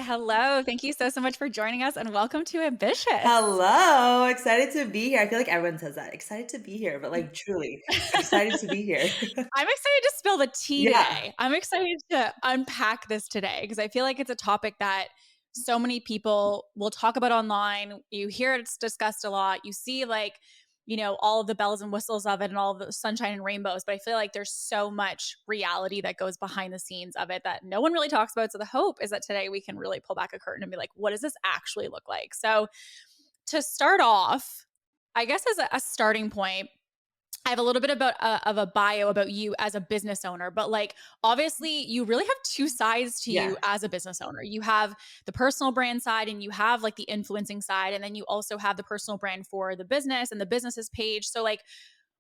Hello. Thank you so much for joining us and welcome to Ambitious. Hello, excited to be here. I feel like everyone says that. Excited to be here, but like truly excited to be here. I'm excited to spill the tea Yeah, today. I'm excited to unpack this today because I feel like it's a topic that so many people will talk about online. You hear it's discussed a lot. You see all of the bells and whistles of it and all of the sunshine and rainbows, but I feel like there's so much reality that goes behind the scenes of it that no one really talks about. So the hope is that today we can really pull back a curtain and be like, what does this actually look like? So to start off, I guess as a starting point, I have a little bit of a bio about you as a business owner, but like obviously you really have two sides to you yeah. as a business owner. You have the personal brand side and you have like the influencing side, and then you also have the personal brand for the business and the business's page. So like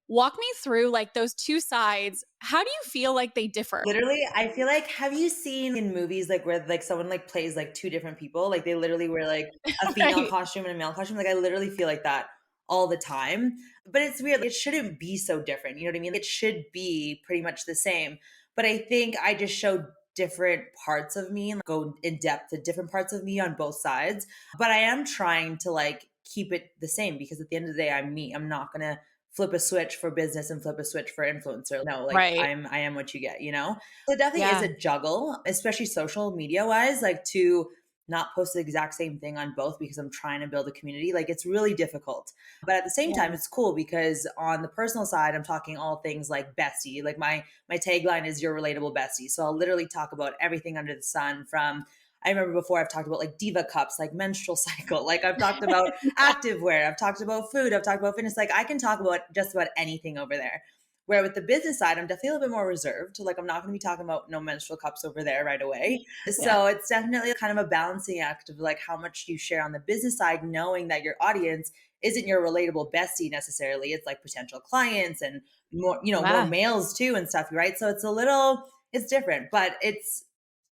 walk me through like those two sides. How do you feel like they differ? Literally, I feel like have you seen in movies like where like someone like plays like two different people? Like they literally wear like a female Right. costume and a male costume. Like I literally feel like that all the time. But it's weird. It shouldn't be so different. You know what I mean? It should be pretty much the same. But I think I just show different parts of me and go in depth to different parts of me on both sides. But I am trying to like keep it the same because at the end of the day, I'm me. I'm not gonna flip a switch for business and flip a switch for influencer. No, like Right. I am what you get, you know? So it definitely is Yeah. a juggle, especially social media wise, like to not post the exact same thing on both because I'm trying to build a community. Like it's really difficult. But at the same time, Yeah. it's cool because on the personal side, I'm talking all things like bestie. Like my tagline is your relatable bestie. So I'll literally talk about everything under the sun from I remember before I've talked about like diva cups, like menstrual cycle, like I've talked about activewear, I've talked about food, I've talked about fitness. Like I can talk about just about anything over there. Where with the business side, I'm definitely a little bit more reserved. Like I'm not going to be talking about no menstrual cups over there right away. Yeah. So it's definitely kind of a balancing act of like how much you share on the business side, knowing that your audience isn't your relatable bestie necessarily. It's like potential clients and more, more Yeah. males too and stuff, right? So it's different, but it's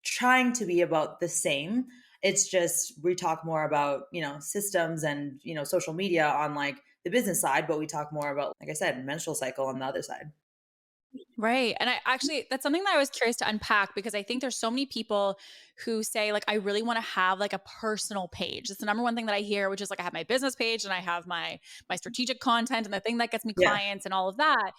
trying to be about the same. It's just we talk more about, systems and, social media on like the business side, but we talk more about, like I said, menstrual cycle on the other side. Right. And I actually, that's something that I was curious to unpack because I think there's so many people who say, like, I really want to have like a personal page. It's the number one thing that I hear, which is like I have my business page and I have my strategic content and the thing that gets me Yeah. clients and all of that.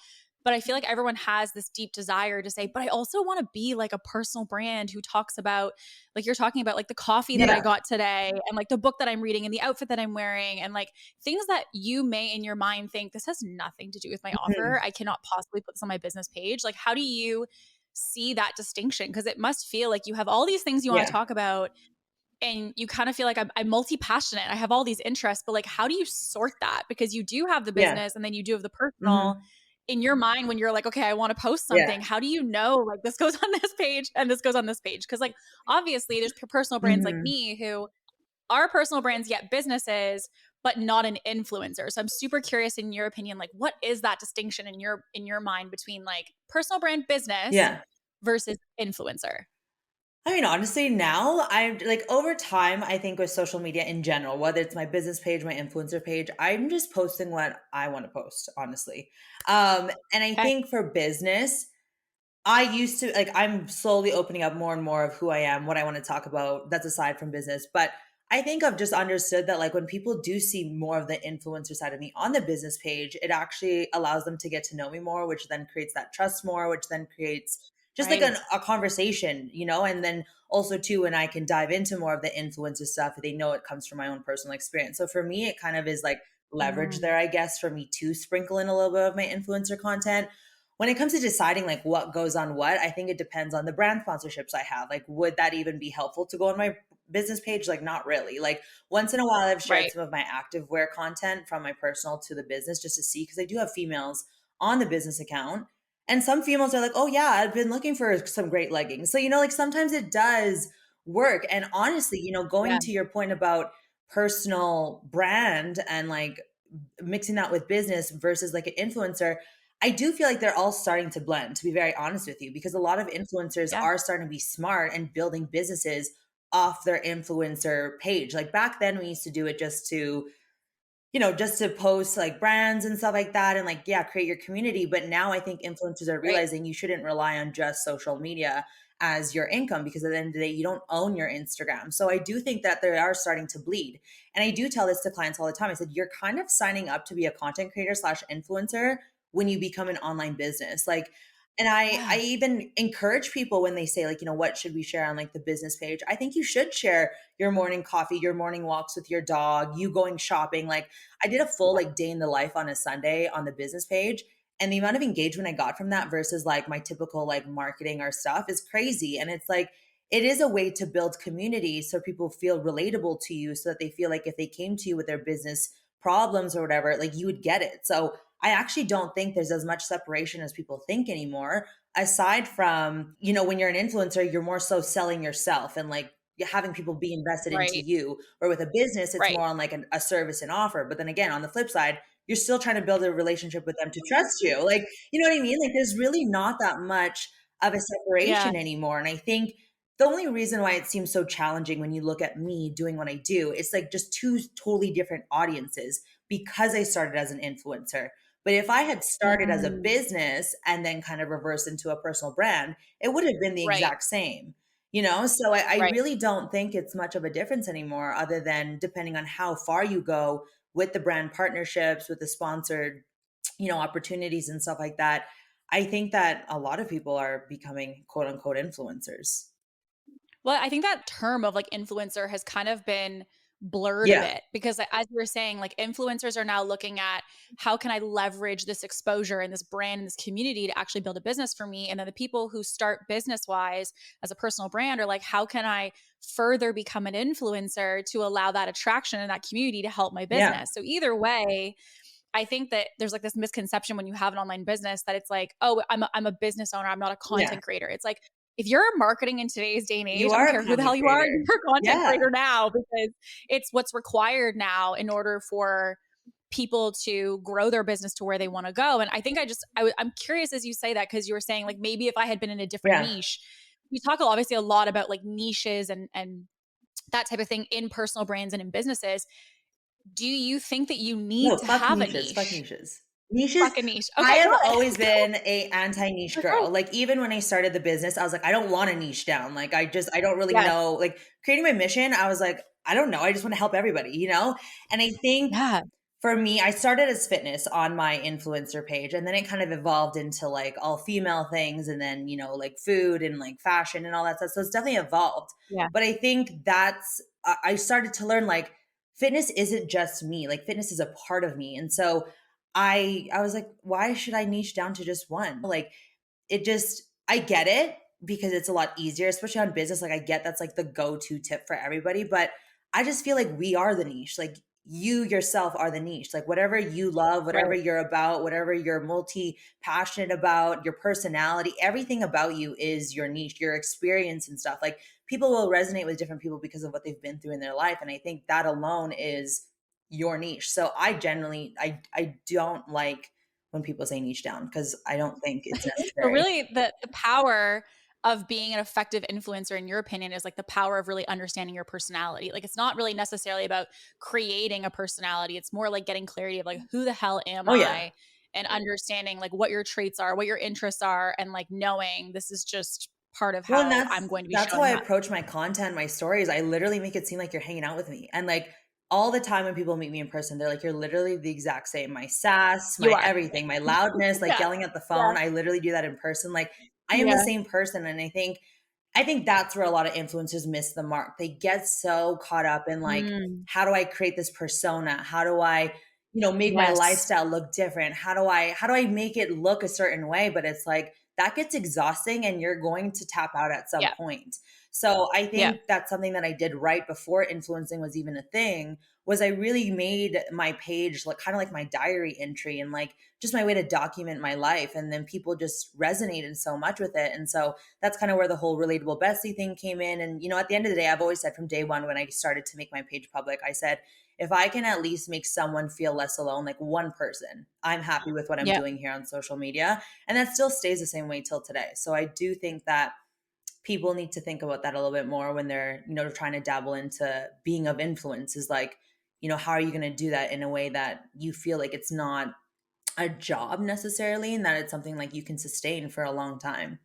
But I feel like everyone has this deep desire to say, but I also want to be like a personal brand who talks about, like you're talking about, like the coffee that I Yeah. got today and like the book that I'm reading and the outfit that I'm wearing and like things that you may in your mind think this has nothing to do with my Mhm. offer. I cannot possibly put this on my business page. Like, how do you see that distinction? Because it must feel like you have all these things you want to Yeah. talk about and you kind of feel like I'm multi passionate. I have all these interests, but like, how do you sort that? Because you do have the Yeah. business and then you do have the personal. Mhm. In your mind, when you're like, okay, I want to post Yeah. something, how do you know like this goes on this page and this goes on this page? Because like obviously there's personal brands like Mhm. me who are personal brands yet businesses, but not an influencer. So I'm super curious in your opinion, like what is that distinction in your mind between like personal brand business Yeah. versus influencer? I mean, honestly, now I'm like over time, I think with social media in general, whether it's my business page, my influencer page, I'm just posting what I want to post, honestly. And I Okay. think for business, I used to like I'm slowly opening up more and more of who I am, what I want to talk about. That's aside from business. But I think I've just understood that like when people do see more of the influencer side of me on the business page, it actually allows them to get to know me more, which then creates that trust more, which then creates just like Right. a conversation, and then also too when I can dive into more of the influencer stuff, they know it comes from my own personal experience. So for me, it kind of is like leverage Mm, there, I guess, for me to sprinkle in a little bit of my influencer content when it comes to deciding like what goes on what, I think it depends on the brand sponsorships I have. Like, would that even be helpful to go on my business page? Like, not really. Like, once in a while, I've shared right. some of my active wear content from my personal to the business just to see, because I do have females on the business account. And some females are like, oh, yeah, I've been looking for some great leggings. So, like sometimes it does work. And honestly, Yeah. going to your point about personal brand and like mixing that with business versus like an influencer, I do feel like they're all starting to blend, to be very honest with you, because a lot of influencers Yeah. are starting to be smart and building businesses off their influencer page. Like back then, we used to do it just to post like brands and stuff like that and like, yeah, create your community. But now I think influencers are Right. realizing you shouldn't rely on just social media as your income, because at the end of the day, you don't own your Instagram. So I do think that they are starting to bleed. And I do tell this to clients all the time. I said, you're kind of signing up to be a content creator slash influencer when you become an online business. Like, and I Yeah. even encourage people when they say, like, what should we share on like the business page? I think you should share your morning coffee, your morning walks with your dog, you going shopping. Like, I did a full like day in the life on a Sunday on the business page. And the amount of engagement I got from that versus like my typical like marketing or stuff is crazy. And it's like, it is a way to build community so people feel relatable to you, so that they feel like if they came to you with their business problems or whatever, like you would get it. So I actually don't think there's as much separation as people think anymore. Aside from, when you're an influencer, you're more so selling yourself and like having people be invested into Right. you. Or with a business, it's Right. more on like a service and offer. But then again, on the flip side, you're still trying to build a relationship with them to trust you. Like, you know what I mean? Like, there's really not that much of a Yeah. separation anymore. And I think the only reason why it seems so challenging when you look at me doing what I do, it's like just two totally different audiences because I started as an influencer. But if I had started as a Mm. business and then kind of reversed into a personal brand, it would have been the Right. exact same. So I Right. really don't think it's much of a difference anymore, other than depending on how far you go with the brand partnerships, with the sponsored, opportunities and stuff like that. I think that a lot of people are becoming quote unquote influencers. Well, I think that term of like influencer has kind of been blurred a Yeah. bit because as you were saying, like influencers are now looking at how can I leverage this exposure and this brand and this community to actually build a business for me. And then the people who start business wise as a personal brand are like, how can I further become an influencer to allow that attraction and that community to help my Yeah. business? So either way, I think that there's like this misconception when you have an online business that it's like, oh, I'm a business owner. I'm not a Yeah. content creator. It's like, if you're marketing in today's day and You age, I don't are a care who the content hell you are, creator. you're a content Yeah. creator now because it's what's required now in order for people to grow their business to where they want to go. And I think I'm curious as you say that because you were saying like maybe if I had been in a different Yeah. niche, we talk obviously a lot about like niches and that type of thing in personal brands and in businesses. Do you think that you need No, to fuck have a niches, fuck niche? niches. Niches, Fuck a niche. I Okay, have good. always been a anti-niche Okay. girl. Like, even when I started the business, I was like, I don't want to niche down. Like, I don't really Yes. know. Like, creating my mission, I was like, I don't know. I just want to help everybody. And I think Yeah. for me, I started as fitness on my influencer page, and then it kind of evolved into like all female things, and then, like food and like fashion and all that stuff. So it's definitely evolved. Yeah. But I think I started to learn like fitness isn't just me, like fitness is a part of me. And so I was like, why should I niche down to just one? Like, I get it because it's a lot easier, especially on business. Like, I get that's like the go-to tip for everybody, but I just feel like we are the niche. Like, you yourself are the niche. Like, whatever you love, whatever Right. you're about, whatever you're multi passionate about, your personality, everything about you is your niche, your experience and stuff. Like, people will resonate with different people because of what they've been through in their life. And I think that alone is your niche. So I generally, I don't like when people say niche down, because I don't think it's So necessary. really the power of being an effective influencer in your opinion is like the power of really understanding your personality. Like it's not really necessarily about creating a personality. It's more like getting clarity of like who the hell am Oh yeah. I and understanding like what your traits are, what your interests are and like knowing this is just part of Well, and how that's I'm going to be that's how I showing up. approach my content, my stories. I literally make it seem like you're hanging out with me. And like all the time when people meet me in person, they're like, you're literally the exact same. My sass, You my are. everything, my loudness, like Yeah. yelling at the Yeah. phone. I literally do that in person. Like, I am the Yeah. same person. And I think that's where a lot of influencers miss the mark. They get so caught up in like, Mm. how do I create this persona? How do I, make my Yes. lifestyle look different? How do I make it look a certain way? But it's like that gets exhausting and you're going to tap out at some Yeah. point. So I Yeah. think that's something that I did right before influencing was even a thing, was I really made my page like kind of like my diary entry and like just my way to document my life. And then people just resonated so much with it. And so that's kind of where the whole relatable bestie thing came in. And, at the end of the day, I've always said from day one when I started to make my page public, I said, if I can at least make someone feel less alone, like one person, I'm happy with what I'm Yeah. doing here on social media. And that still stays the same way till today. So I do think that people need to think about that a little bit more when they're, trying to dabble into being of influence, is like, how are you going to do that in a way that you feel like it's not a job necessarily, and that it's something like you can sustain for a long time.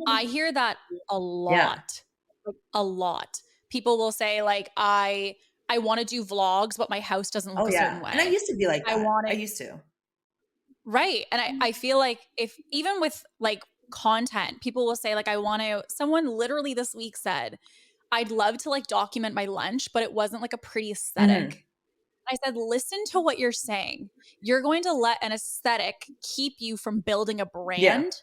I hear that a Yeah. lot. Like, a lot. People will say, like, I wanna do vlogs, but my house doesn't Oh, look a certain yeah, and I way. used to be like I that. want I it used to. right, and I feel like if even with, like, content, people will say, like, I want to someone literally this week said, "I'd love to, like, document my lunch, but it wasn't, like, a pretty Mhm. aesthetic." I said, "Listen to what you're saying. You're going to let an aesthetic keep you from building a Yeah. brand.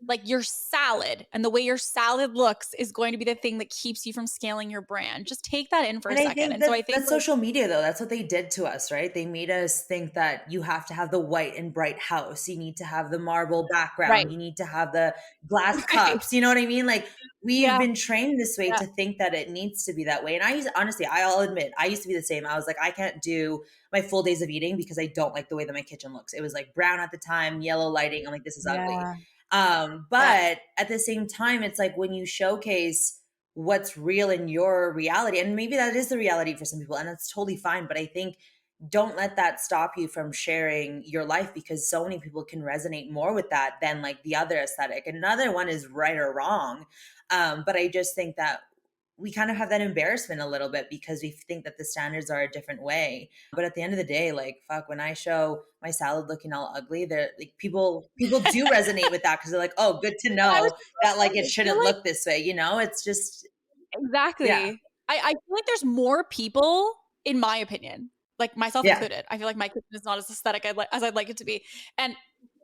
Like, your salad and the way your salad looks is going to be the thing that keeps you from scaling your brand. Just take that in for a And I second." think And so I that think, that's like social media though. That's what they did to us, right? They made us think that you have to have the white and bright house. You need to have the marble right, background. You need to have the glass right. cups. You know what I mean? Like we've Yeah, been trained this way yeah, to think that it needs to be that way. And I used honestly, I'll admit, I used to be the same. I was like, I can't do my full days of eating because I don't like the way that my kitchen looks. It was like brown at the time, yellow lighting. I'm like, this is ugly. yeah, yeah, But at the same time, it's like when you showcase what's real in your reality, and maybe that is the reality for some people, and that's totally fine. But I think don't let that stop you from sharing your life because so many people can resonate more with that than like the other aesthetic. Another one is right or wrong. But I just think that we kind of have that embarrassment a little bit because we think that the standards are a different way. But at the end of the day, like fuck, when I show my salad looking all ugly, they're like people do resonate with that because they're like, oh, good to and I was know just that like gonna it say, I feel shouldn't like look this way, you know? It's just yeah, exactly. I feel like there's more people, in my opinion, like myself yeah. included. I feel like my kitchen is not as aesthetic as I'd like it to be, and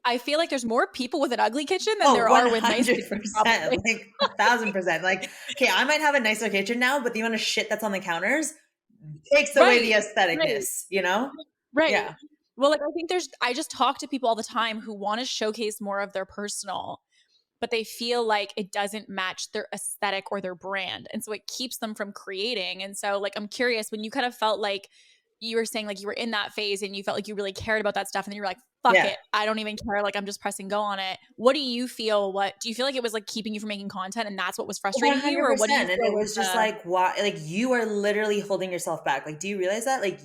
I feel like there's more people with an ugly kitchen than Oh, there are with nice kitchens, 100%, probably. like 1,000%. Like, okay, I might have a nicer kitchen now, but the amount of shit that's on the counters takes away the Right, right, aestheticness, you know? right. Yeah. Well, like, I think there's I just talk to people all the time who wanna showcase more of their personal, but they feel like it doesn't match their aesthetic or their brand. And so it keeps them from creating. And so, like, I'm curious when you kind of felt like you were saying, like, you were in that phase and you felt like you really cared about that stuff. And then you were like, fuck Yeah. it. I don't even care. Like, I'm just pressing go on it. What do you feel? What do you feel like it was like keeping you from making content and that's what was frustrating you? Or what do you 100%. And it feel was was just like, why? Like, you are literally holding yourself back. Like, do you realize that? Like,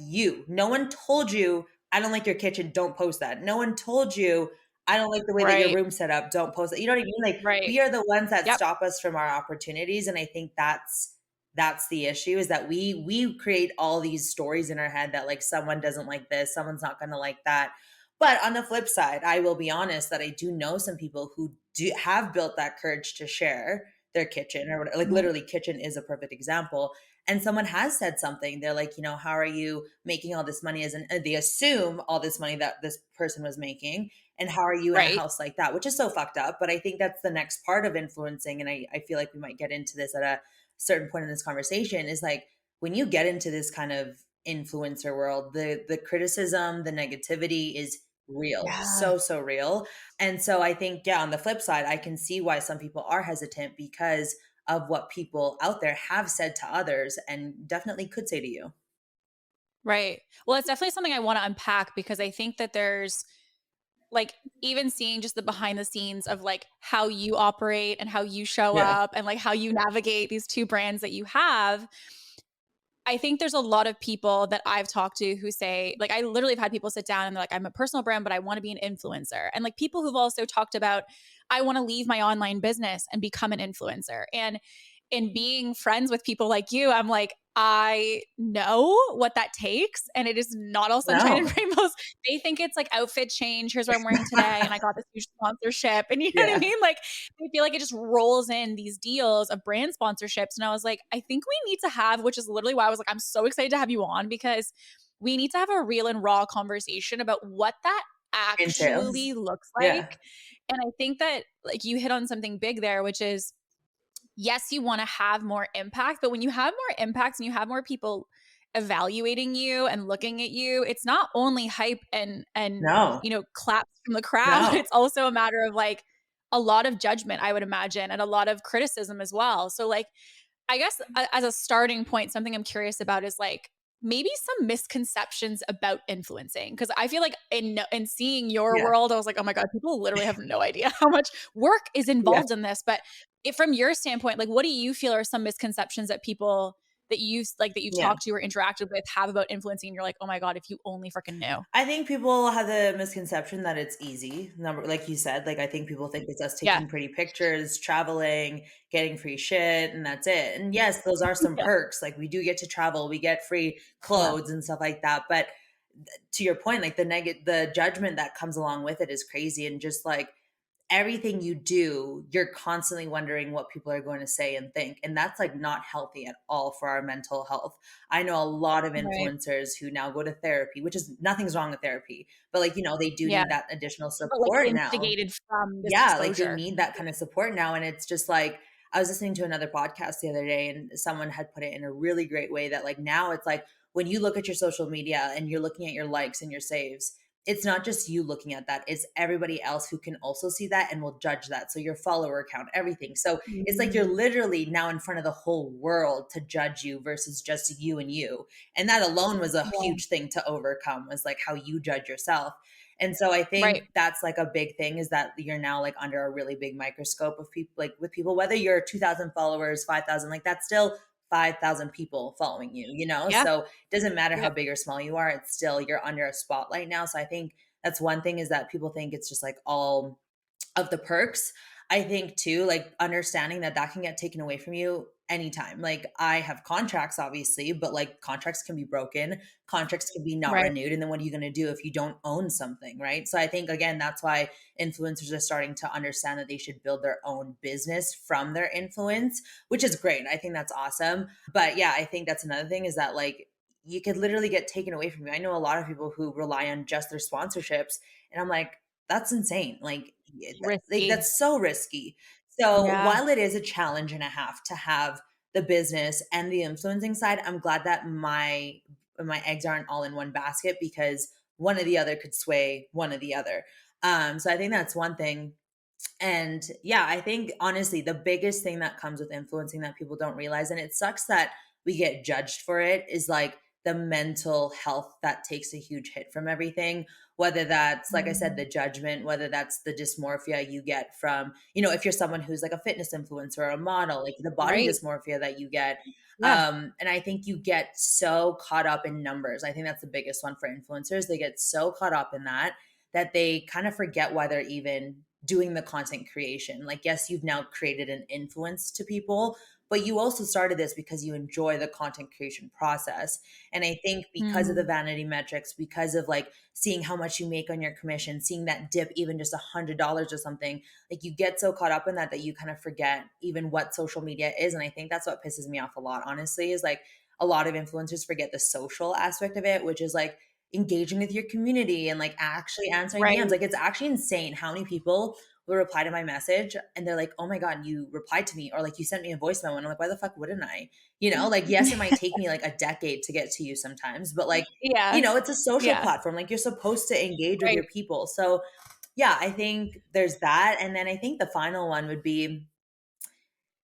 no one told you, I don't like your kitchen. Don't post that. No one told you, I don't like the way that your right, room's set up. Don't post it. You know what I mean? Like, right. we are the ones that Yep. stop us from our opportunities. And I think that's the issue is that we create all these stories in our head that like someone doesn't like this, someone's not going to like that. But on the flip side, I will be honest that I do know some people who do have built that courage to share their kitchen or whatever. Like Mhm. literally kitchen is a perfect example. And someone has said something. They're like, how are you making all this money they assume all this money that this person was making. And how are you in a Right. house like that? Which is so fucked up. But I think that's the next part of influencing. And I feel like we might get into this at a certain point in this conversation is like when you get into this kind of influencer world, the criticism, the negativity is real, Yeah. so real. And so I think, yeah, on the flip side, I can see why some people are hesitant because of what people out there have said to others and definitely could say to you. Right. Well, it's definitely something I want to unpack because I think that there's like even seeing just the behind the scenes of like how you operate and how you show Yeah. up and like how you navigate these two brands that you have. I think there's a lot of people that I've talked to who say, like, I literally have had people sit down and they're like, I'm a personal brand, but I want to be an influencer. And like people who've also talked about, I want to leave my online business and become an influencer. And in being friends with people like you, I'm like, I know what that takes. And it is not all sunshine and No. rainbows. They think it's like outfit change. Here's what I'm wearing today. And I got this huge sponsorship. And you know what I Yeah. mean? Like, I feel like it just rolls in these deals of brand sponsorships. And I was like, I think we need to have, which is literally why I was like, I'm so excited to have you on because we need to have a real and raw conversation about what that Entails. actually looks Yeah. like. And I think that like you hit on something big there, which is yes, you want to have more impact, but when you have more impact and you have more people evaluating you and looking at you, it's not only hype and No. claps from the crowd. No. It's also a matter of like a lot of judgment, I would imagine, and a lot of criticism as well. So like I guess as a starting point, something I'm curious about is like maybe some misconceptions about influencing because I feel like in seeing your Yeah. world, I was like, oh my god, people literally have no idea how much work is Yeah. involved in this. But from your standpoint, like, what do you feel are some misconceptions that people that you've Yeah. talked to or interacted with have about influencing and you're like, oh my God, if you only freaking knew? I think people have the misconception that it's easy. Number like you said, like I think people think it's us Yeah. taking pretty pictures, traveling, getting free shit, and that's it. And yes, those are some Yeah. perks. Like we do get to travel, we get free Yeah. clothes and stuff like that. But to your point, like the judgment that comes along with it is crazy. And just like everything you do, you're constantly wondering what people are going to say and think. And that's like not healthy at all for our mental health. I know a lot of Right. influencers who now go to therapy, which is nothing's wrong with therapy, but like, they do Yeah. need that additional But like support now. instigated from this Yeah, like they exposure. need that kind of support now. And it's just like, I was listening to another podcast the other day and someone had put it in a really great way that like now it's like when you look at your social media and you're looking at your likes and your saves, it's not just you looking at that, it's everybody else who can also see that and will judge that. So your follower count, everything. So it's like you're Mm. literally now in front of the whole world to judge you versus just you and you. And that alone was a Yeah. huge thing to overcome, was like how you judge yourself. And so I Right. think that's like a big thing, is that you're now like under a really big microscope of people, like with people, whether you're 2,000 followers, 5,000, like that's still 5,000 people following you, Yeah. So it doesn't matter how Yep. big or small you are, it's still, you're under a spotlight now. So I think that's one thing, is that people think it's just like all of the perks. I think too, like understanding that that can get taken away from you anytime. Like I have contracts, obviously, but like contracts can be broken, contracts can be not Right. renewed. And then what are you going to do if you don't own something? Right. So I think, again, that's why influencers are starting to understand that they should build their own business from their influence, which is great. I think that's awesome. But yeah, I think that's another thing, is that like you could literally get taken away from you. I know a lot of people who rely on just their sponsorships, and I'm like, that's insane. Like Risky. that's so risky. So Yeah. while it is a challenge and a half to have the business and the influencing side, I'm glad that my eggs aren't all in one basket, because one or the other could sway one or the other. So I think that's one thing. And yeah, I think honestly, the biggest thing that comes with influencing that people don't realize, and it sucks that we get judged for it, is like the mental health that takes a huge hit from everything. Whether that's, like I said, Mm. the judgment, whether that's the dysmorphia you get from, if you're someone who's like a fitness influencer or a model, like the body Right. dysmorphia that you get. Yeah. And I think you get so caught up in numbers. I think that's the biggest one for influencers. They get so caught up in that they kind of forget why they're even doing the content creation. Like, yes, you've now created an influence to people, but you also started this because you enjoy the content creation process. And I think because of the Mm. vanity metrics, because of like seeing how much you make on your commission, seeing that dip even just $100 or something, like you get so caught up in that you kind of forget even what social media is. And I think that's what pisses me off a lot, honestly, is like a lot of influencers forget the social aspect of it, which is like engaging with your community and like actually answering Right. DMs. Like it's actually insane how many people will reply to my message and they're like, "Oh my god, you replied to me," or like, "You sent me a voice memo." And I'm like, "Why the fuck wouldn't I?" Like yes, it might take me like a decade to get to you sometimes, but like, Yeah. it's a social Yeah. platform. Like you're supposed to engage with Right. your people. So yeah, I think there's that. And then I think the final one would be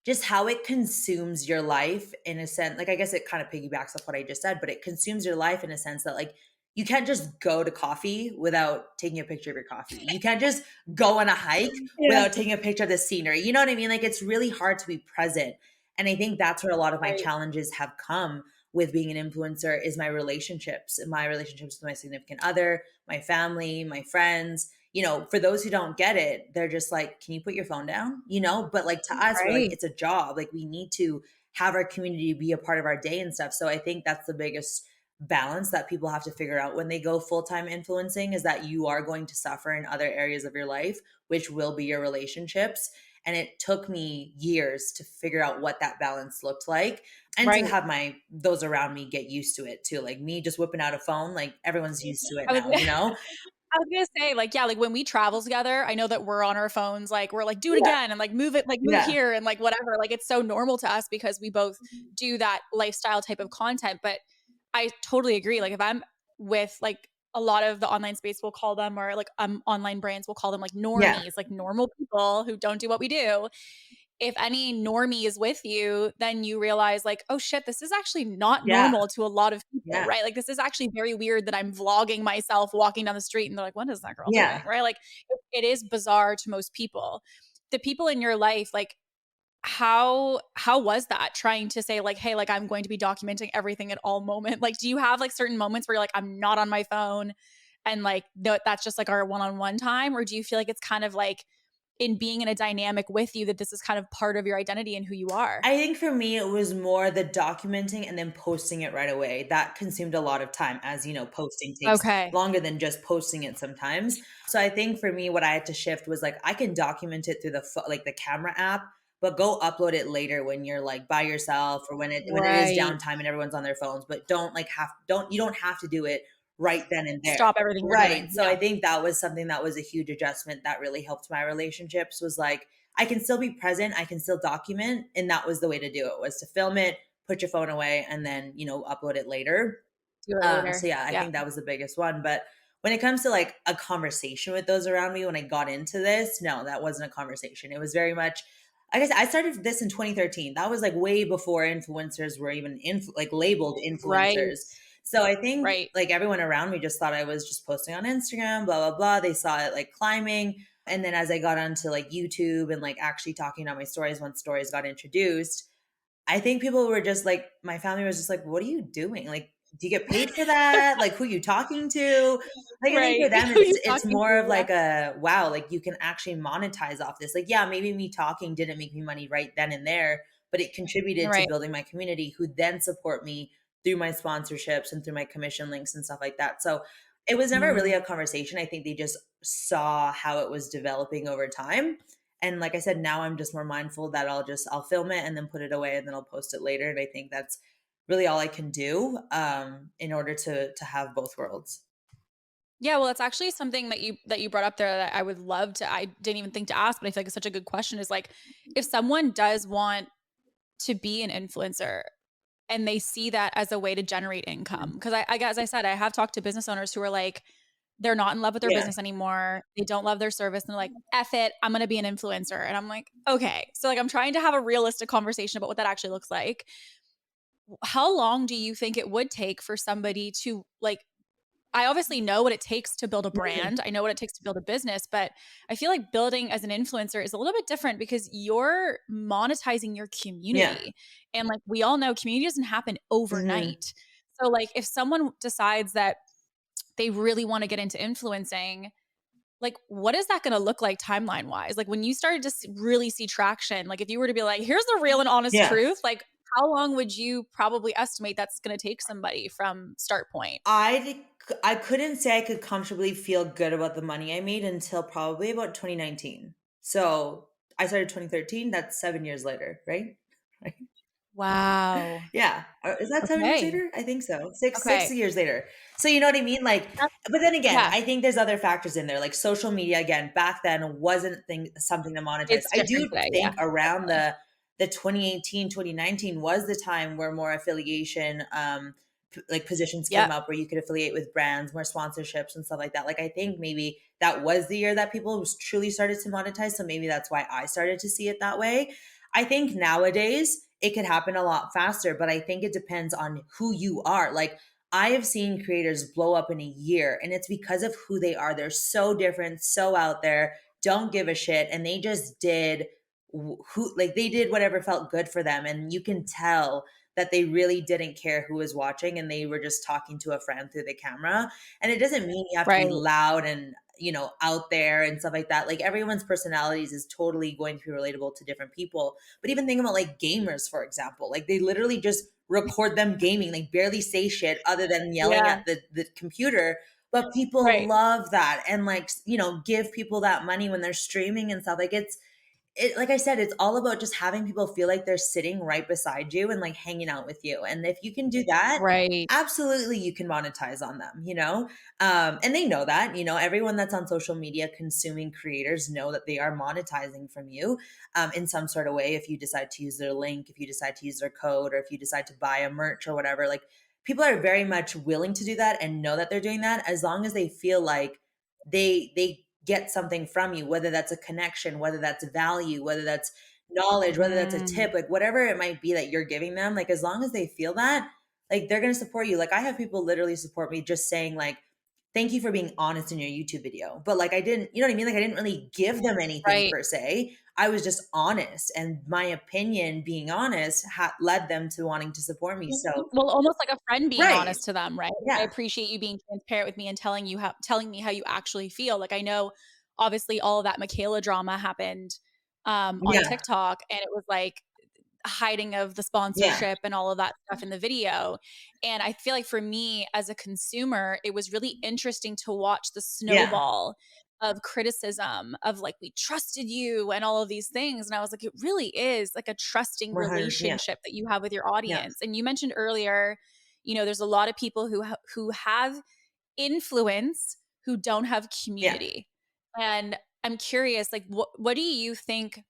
just how it consumes your life, in a sense. Like I guess it kind of piggybacks off what I just said, but it consumes your life in a sense that like you can't just go to coffee without taking a picture of your coffee. You can't just go on a hike Yeah. without taking a picture of the scenery. You know what I mean? Like it's really hard to be present. And I think that's where a lot of my Right. challenges have come with being an influencer, is my relationships with my significant other, my family, my friends. For those who don't get it, they're just like, can you put your phone down? But like to us, we're like, Right. it's a job. Like we need to have our community be a part of our day and stuff. So I think that's the biggest balance that people have to figure out when they go full-time influencing, is that you are going to suffer in other areas of your life, which will be your relationships. And it took me years to figure out what that balance looked like, and to Right. have those around me get used to it too. Like me just whipping out a phone, like everyone's used to it I was now. I was gonna say, like, yeah, like when we travel together, I know that we're on our phones, like, we're like, do it Yeah. again and like move it, like move Yeah. here and like whatever. Like it's so normal to us because we both do that lifestyle type of content. But I totally agree. Like if I'm with like a lot of the online space, we'll call them, or like online brands, we'll call them like Yeah. normies, like normal people who don't do what we do. If any normie is with you, then you realize like, oh shit, this is actually not Yeah. normal to a lot of people, Yeah. right? Like this is actually very weird that I'm vlogging myself walking down the street and they're like, what is that girl doing? Yeah. Right? Like it is bizarre to most people. The people in your life, like how was that trying to say like, "Hey, like I'm going to be documenting everything at all moment." Like, do you have like certain moments where you're like, "I'm not on my phone," and like that's just like our one-on-one time, or do you feel like it's kind of like in being in a dynamic with you that this is kind of part of your identity and who you are? I think for me, it was more the documenting and then posting it right away. That consumed a lot of time. As you know, posting takes Okay. longer than just posting it sometimes. So I think for me, what I had to shift was like, I can document it through like the camera app, but go upload it later when you're like by yourself or when it is Right. downtime and everyone's on their phones. But you don't have to do it right then and there. Stop everything you're Right. doing. So I Yeah. think that was something that was a huge adjustment that really helped my relationships was like, I can still be present, I can still document, and that was the way to do it, was to film it, put your phone away, and then, upload it later. Do it So later. yeah, I Yeah. think that was the biggest one, but when it comes to, like, a conversation with those around me when I got into this, no, that wasn't a conversation. It was very much like I said, I started this in 2013. That was, like, way before influencers were even labeled Right. influencers. So I think, Right. like, everyone around me just thought I was just posting on Instagram, blah, blah, blah. They saw it, like, climbing, and then as I got onto, like, YouTube and, like, actually talking on my stories once stories got introduced, I think people were just like my family was just like, "What are you doing? Like, do you get paid for that? Like, who you talking to?" Like, I think for Right. them, Who you it's talking more of to? Yeah. like a, "Wow, like, you can actually monetize off this." Like, yeah, maybe me talking didn't make me money right then and there, but it contributed to Right. building my community who then support me through my sponsorships and through my commission links and stuff like that. So, it was never really Mhm. a conversation. I think they just saw how it was developing over time, and like I said, now I'm just more mindful that I'll film it and then put it away and then I'll post it later. And I think that's really all I can do in order to have both worlds. Yeah, well, it's actually something that you brought up there that I would love to I didn't even think to ask, but I feel like it's such a good question is like if someone does want to be an influencer and they see that as a way to generate income. Mhm. Because as I said, I have talked to business owners who are like, they're not in love with their Yeah. business anymore. They don't love their service. And they're like, F it, I'm gonna be an influencer. And I'm like, okay. So like I'm trying to have a realistic conversation about what that actually looks like. How long do you think it would take for somebody to like I obviously know what it takes to build a Mhm. brand. I know what it takes to build a business, but I feel like building as an influencer is a little bit different because you're monetizing your Yeah. community. And like we all know, community doesn't happen Mhm. overnight. So like if someone decides that they really want to get into influencing, like what is that going to look like timeline wise? Like when you started to really see traction, like if you were to be like, here's the real and honest Yeah. truth, like how long would you probably estimate that's going to take somebody from start point? I couldn't say I could comfortably feel good about the money I made until probably about 2019. So I started 2013. That's 7 years later, right? Right. Wow. Yeah. Is that 7 years Okay. later? I think so. 6 Okay. years later. So you know what I mean? Like, That's but then again, yeah, I think there's other factors in there. Like social media again, back then wasn't something to monetize. it's I different do today, yeah, think around definitely. the 2018, 2019 was the time where more affiliation like positions came Yep, up where you could affiliate with brands, more sponsorships and stuff like that. Like I think maybe that was the year that people truly started to monetize. So maybe that's why I started to see it that way. I think nowadays it could happen a lot faster, but I think it depends on who you are. Like I have seen creators blow up in a year, and it's because of who they are. They're so different, so out there, don't give a shit, and they just did who like they did whatever felt good for them, and you can tell that they really didn't care who was watching and they were just talking to a friend through the camera. And it doesn't mean you have to be right. loud and out there and stuff like that. Like everyone's personalities is totally going to be relatable to different people. But even think about like gamers, for example, like they literally just record them gaming, like barely say shit other than yelling Yeah, at the computer. But people right, love that and like, give people that money when they're streaming and stuff. Like like I said, it's all about just having people feel like they're sitting right beside you and like hanging out with you. And if you can do that, right, absolutely you can monetize on them. And they know that, everyone that's on social media consuming creators know that they are monetizing from you in some sort of way. If you decide to use their link, if you decide to use their code, or if you decide to buy a merch or whatever, like people are very much willing to do that and know that they're doing that as long as they feel like they get something from you, whether that's a connection, whether that's value, whether that's knowledge, whether that's a mhm, tip, like whatever it might be that you're giving them, like as long as they feel that, like they're going to support you. Like I have people literally support me just saying like thank you for being honest in your YouTube video. But like I didn't, you know what I mean? Like I didn't really give them anything Right. per se. I was just honest, and my opinion, being honest, led them to wanting to support me. So, Well, almost like a friend being right. honest to them, right? I Yeah. appreciate you being transparent with me and telling me how you actually feel. Like I know obviously all of that Michaela drama happened on Yeah. TikTok, and it was like hiding of the Yeah. sponsorship and all of that stuff in the video. And I feel like for me as a consumer, it was really interesting to watch the Yeah. snowball of criticism of like, we trusted you and all of these things. And I was like, it really is like a trusting 100. Yeah. relationship that you have with your Yeah. audience. And you mentioned earlier, there's a lot of people who have influence who don't have Yeah. community. And I'm curious, like, what do you think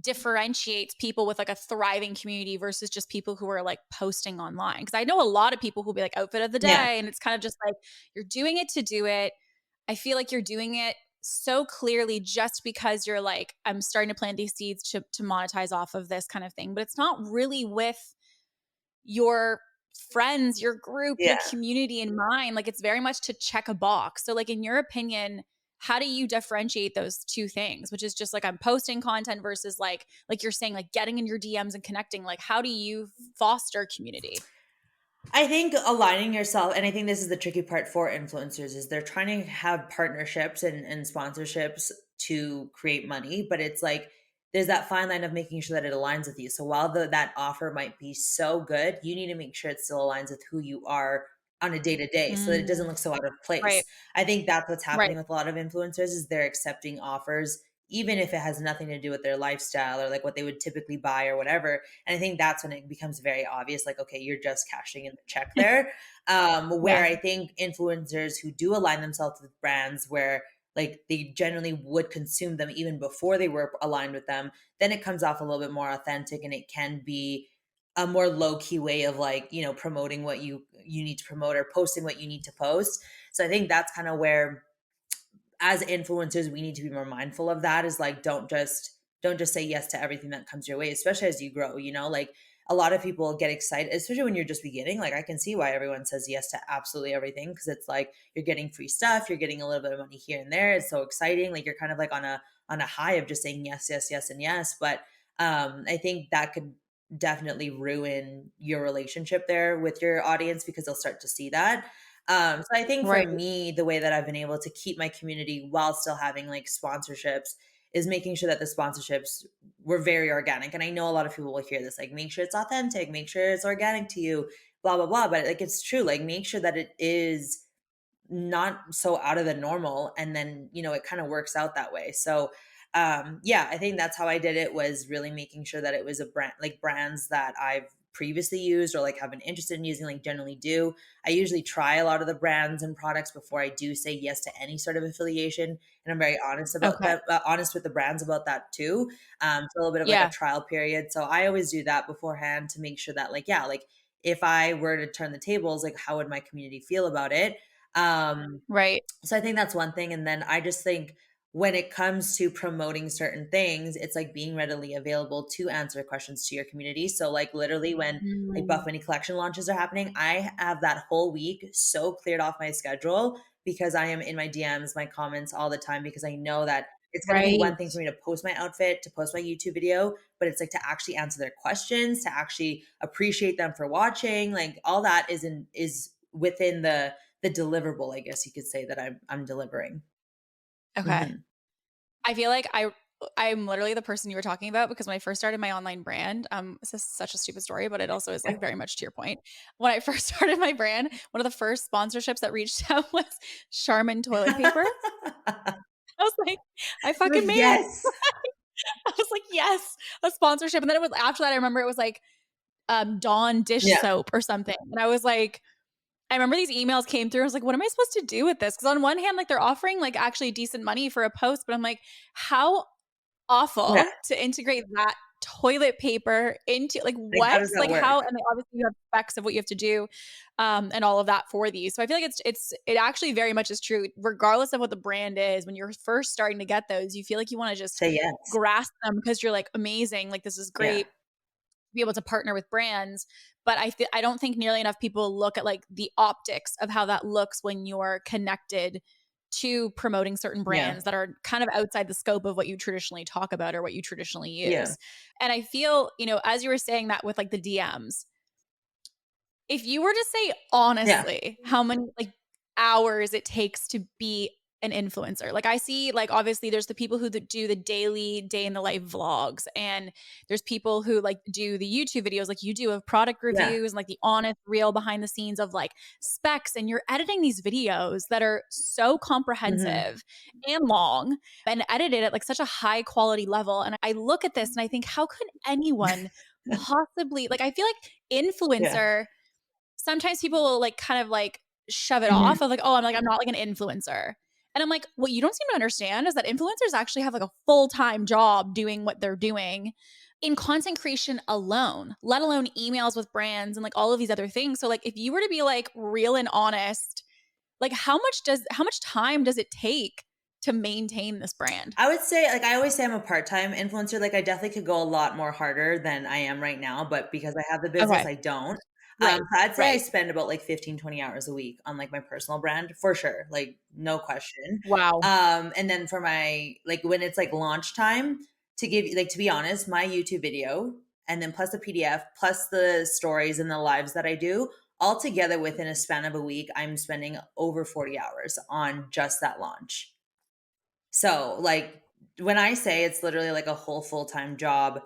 differentiates people with like a thriving community versus just people who are like posting online? Because I know a lot of people who'll be like outfit of the Yeah. day, and it's kind of just like you're doing it to do it. I feel like you're doing it so clearly just because you're like, I'm starting to plant these seeds to monetize off of this kind of thing. But it's not really with your friends, your group, your Yeah. community in mind. Like it's very much to check a box. So like in your opinion, how do you differentiate those two things, which is just like I'm posting content versus like you're saying like getting in your DMs and connecting? Like how do you foster community? I think aligning yourself, and I think this is the tricky part for influencers, is they're trying to have partnerships and sponsorships to create money, but it's like there's that fine line of making sure that it aligns with you. So while that offer might be so good, you need to make sure it still aligns with who you are on a day to day, so that it doesn't Mm, look so out of right, place. I think that's what's right. happening with a lot of influencers is they're accepting offers even if it has nothing to do with their lifestyle or like what they would typically buy or whatever. And I think that's when it becomes very obvious, like, okay, you're just cashing in the check there. Where Yeah. I think influencers who do align themselves with brands where like they generally would consume them even before they were aligned with them, then it comes off a little bit more authentic and it can be a more low key way of like, promoting what you need to promote or posting what you need to post. So I think that's kind of where as influencers we need to be more mindful of that, is like don't just say yes to everything that comes your way, especially as you grow, like a lot of people get excited, especially when you're just beginning. Like I can see why everyone says yes to absolutely everything, because it's like you're getting free stuff, you're getting a little bit of money here and there, it's so exciting, like you're kind of like on a high of just saying yes, yes, yes, and yes. But I think that could definitely ruin your relationship there with your audience, because they'll start to see that. So I think for Right. me, the way that I've been able to keep my community while still having like sponsorships is making sure that the sponsorships were very organic. And I know a lot of people will hear this, like, make sure it's authentic, make sure it's organic to you, blah, blah, blah. But like, it's true. Like, make sure that it is not so out of the normal, and then it kind of works out that way. So yeah, I think that's how I did it, was really making sure that it was a brand, like brands that I've previously used or like have been interested in using, like generally do. I usually try a lot of the brands and products before I do say yes to any sort of affiliation, and I'm very honest about Okay. that, honest with the brands about that too. So a little bit of like a Yeah. trial period, so I always do that beforehand to make sure that, like, yeah, like if I were to turn the tables, like how would my community feel about it? um Right. so I think that's one thing. And then I just think when it comes to promoting certain things, it's like being readily available to answer questions to your community. So like literally when like Buff Mm, Mini collection launches are happening, I have that whole week so cleared off my schedule, because I am in my DMs, my comments all the time, because I know that it's going to be one right. thing for me to post my outfit, to post my YouTube video, but it's like to actually answer their questions, to actually appreciate them for watching, like all that is within the deliverable, I guess you could say, that I'm delivering. Okay. Mhm. I feel like I'm literally the person you were talking about, because when I first started my online brand, this is such a stupid story, but it also is like very much to your point. When I first started my brand, one of the first sponsorships that reached out was Charmin toilet paper. I was like, I You're fucking like, made it. "Yes." I was like, yes, a sponsorship. And then it was after that, I remember it was like Dawn dish Yeah, soap or something. And I was like, I remember these emails came through. I was like, what am I supposed to do with this? Because on one hand, like they're offering like actually decent money for a post, but I'm like, how yeah. awful to integrate that toilet paper into like Like, how what? does that Like work? how, and then obviously you have specs of what you have to do, and all of that for these. So I feel like it actually very much is true, regardless of what the brand is. When you're first starting to get those, you feel like you want to just Say yes. grasp them because you're like, amazing, like this is Yeah. great. be able to partner with brands. But I don't think nearly enough people look at like the optics of how that looks when you're connected to promoting certain Yeah. brands that are kind of outside the scope of what you traditionally talk about or what you traditionally Yeah. use. And I feel, as you were saying that with like the DMs, if you were to say Yeah. honestly how many like hours it takes to be an influencer. Like I see like obviously there's the people who do the daily day in the life vlogs, and there's people who like do the YouTube videos like you do of product Yeah. reviews and like the honest real behind the scenes of like specs, and you're editing these videos that are so Mhm. comprehensive and long and edited at like such a high quality level. And I look at this and I think how could anyone possibly like I feel like Yeah. influencer sometimes people will like kind of like shove it Mhm. off of like, oh, I'm not like an influencer. And I'm like, what you don't seem to understand is that influencers actually have like a full-time job doing what they're doing in content creation alone, let alone emails with brands and like all of these other things. So like if you were to be like real and honest, like how much time does it take to maintain this brand? I would say, like, I always say I'm a part-time influencer. Like, I definitely could go a lot more harder than I am right now, but because I have the business, Okay. I don't. Right. So I'd say I Right. spend about like 15, 20 hours a week on like my personal brand for sure. Like, no question. Wow. And then for my, like, when it's like launch time, to give you, like, to be honest, my YouTube video and then plus the PDF, plus the stories and the lives that I do, all together within a span of a week, I'm spending over 40 hours on just that launch. So, like, when I say it's literally like a whole full-time job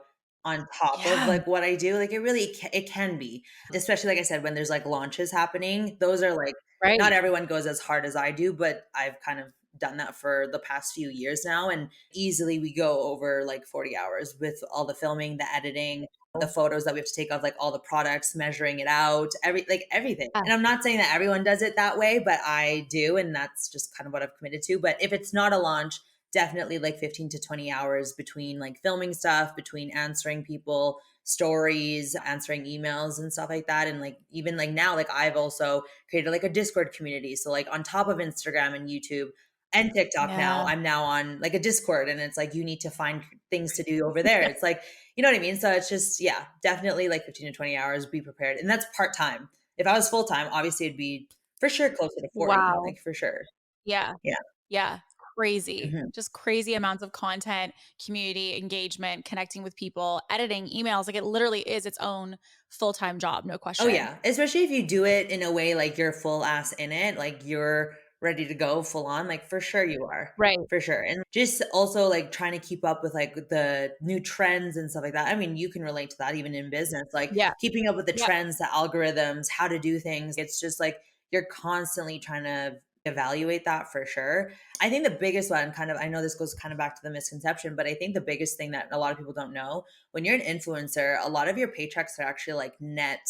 on top of Yeah. like what I do, like it can be. Especially like I said, when there's like launches happening, those are like not Right. everyone goes as hard as I do, but I've kind of done that for the past few years now, and easily we go over like 40 hours with all the filming, the editing, the photos that we have to take of like all the products, measuring it out, everything. Yeah. And I'm not saying that everyone does it that way, but I do, and that's just kind of what I've committed to. But if it's not a launch, definitely like 15 to 20 hours between like filming stuff, between answering people stories, answering emails and stuff like that. And like even like now, like I've also created like a Discord community. So like on top of Instagram and YouTube and TikTok now, Yeah. I'm now on like a Discord, and it's like you need to find things to do over there. It's like, you know what I mean? So it's just, yeah, definitely like 15 to 20 hours, be prepared. And that's part-time. If I was full-time, obviously it'd be for sure closer to 40, Wow. like for sure. Yeah. Yeah. Yeah. Crazy. Mhm. Just crazy amounts of content, community engagement, connecting with people, editing emails. Like it literally is its own full-time job, no Oh question. yeah, especially if you do it in a way like you're full ass in it, like you're ready to go full on, like for sure you are. Right. For sure. And just also like trying to keep up with like the new trends and stuff like that. I mean, you can relate to that even in business, like Yeah. keeping up with the Yep. trends, the algorithms, how to do things. It's just like you're constantly trying to evaluate that for sure. I think the biggest one, kind of, I know this goes kind of back to the misconception, but I think the biggest thing that a lot of people don't know, when you're an influencer, a lot of your paychecks are actually like net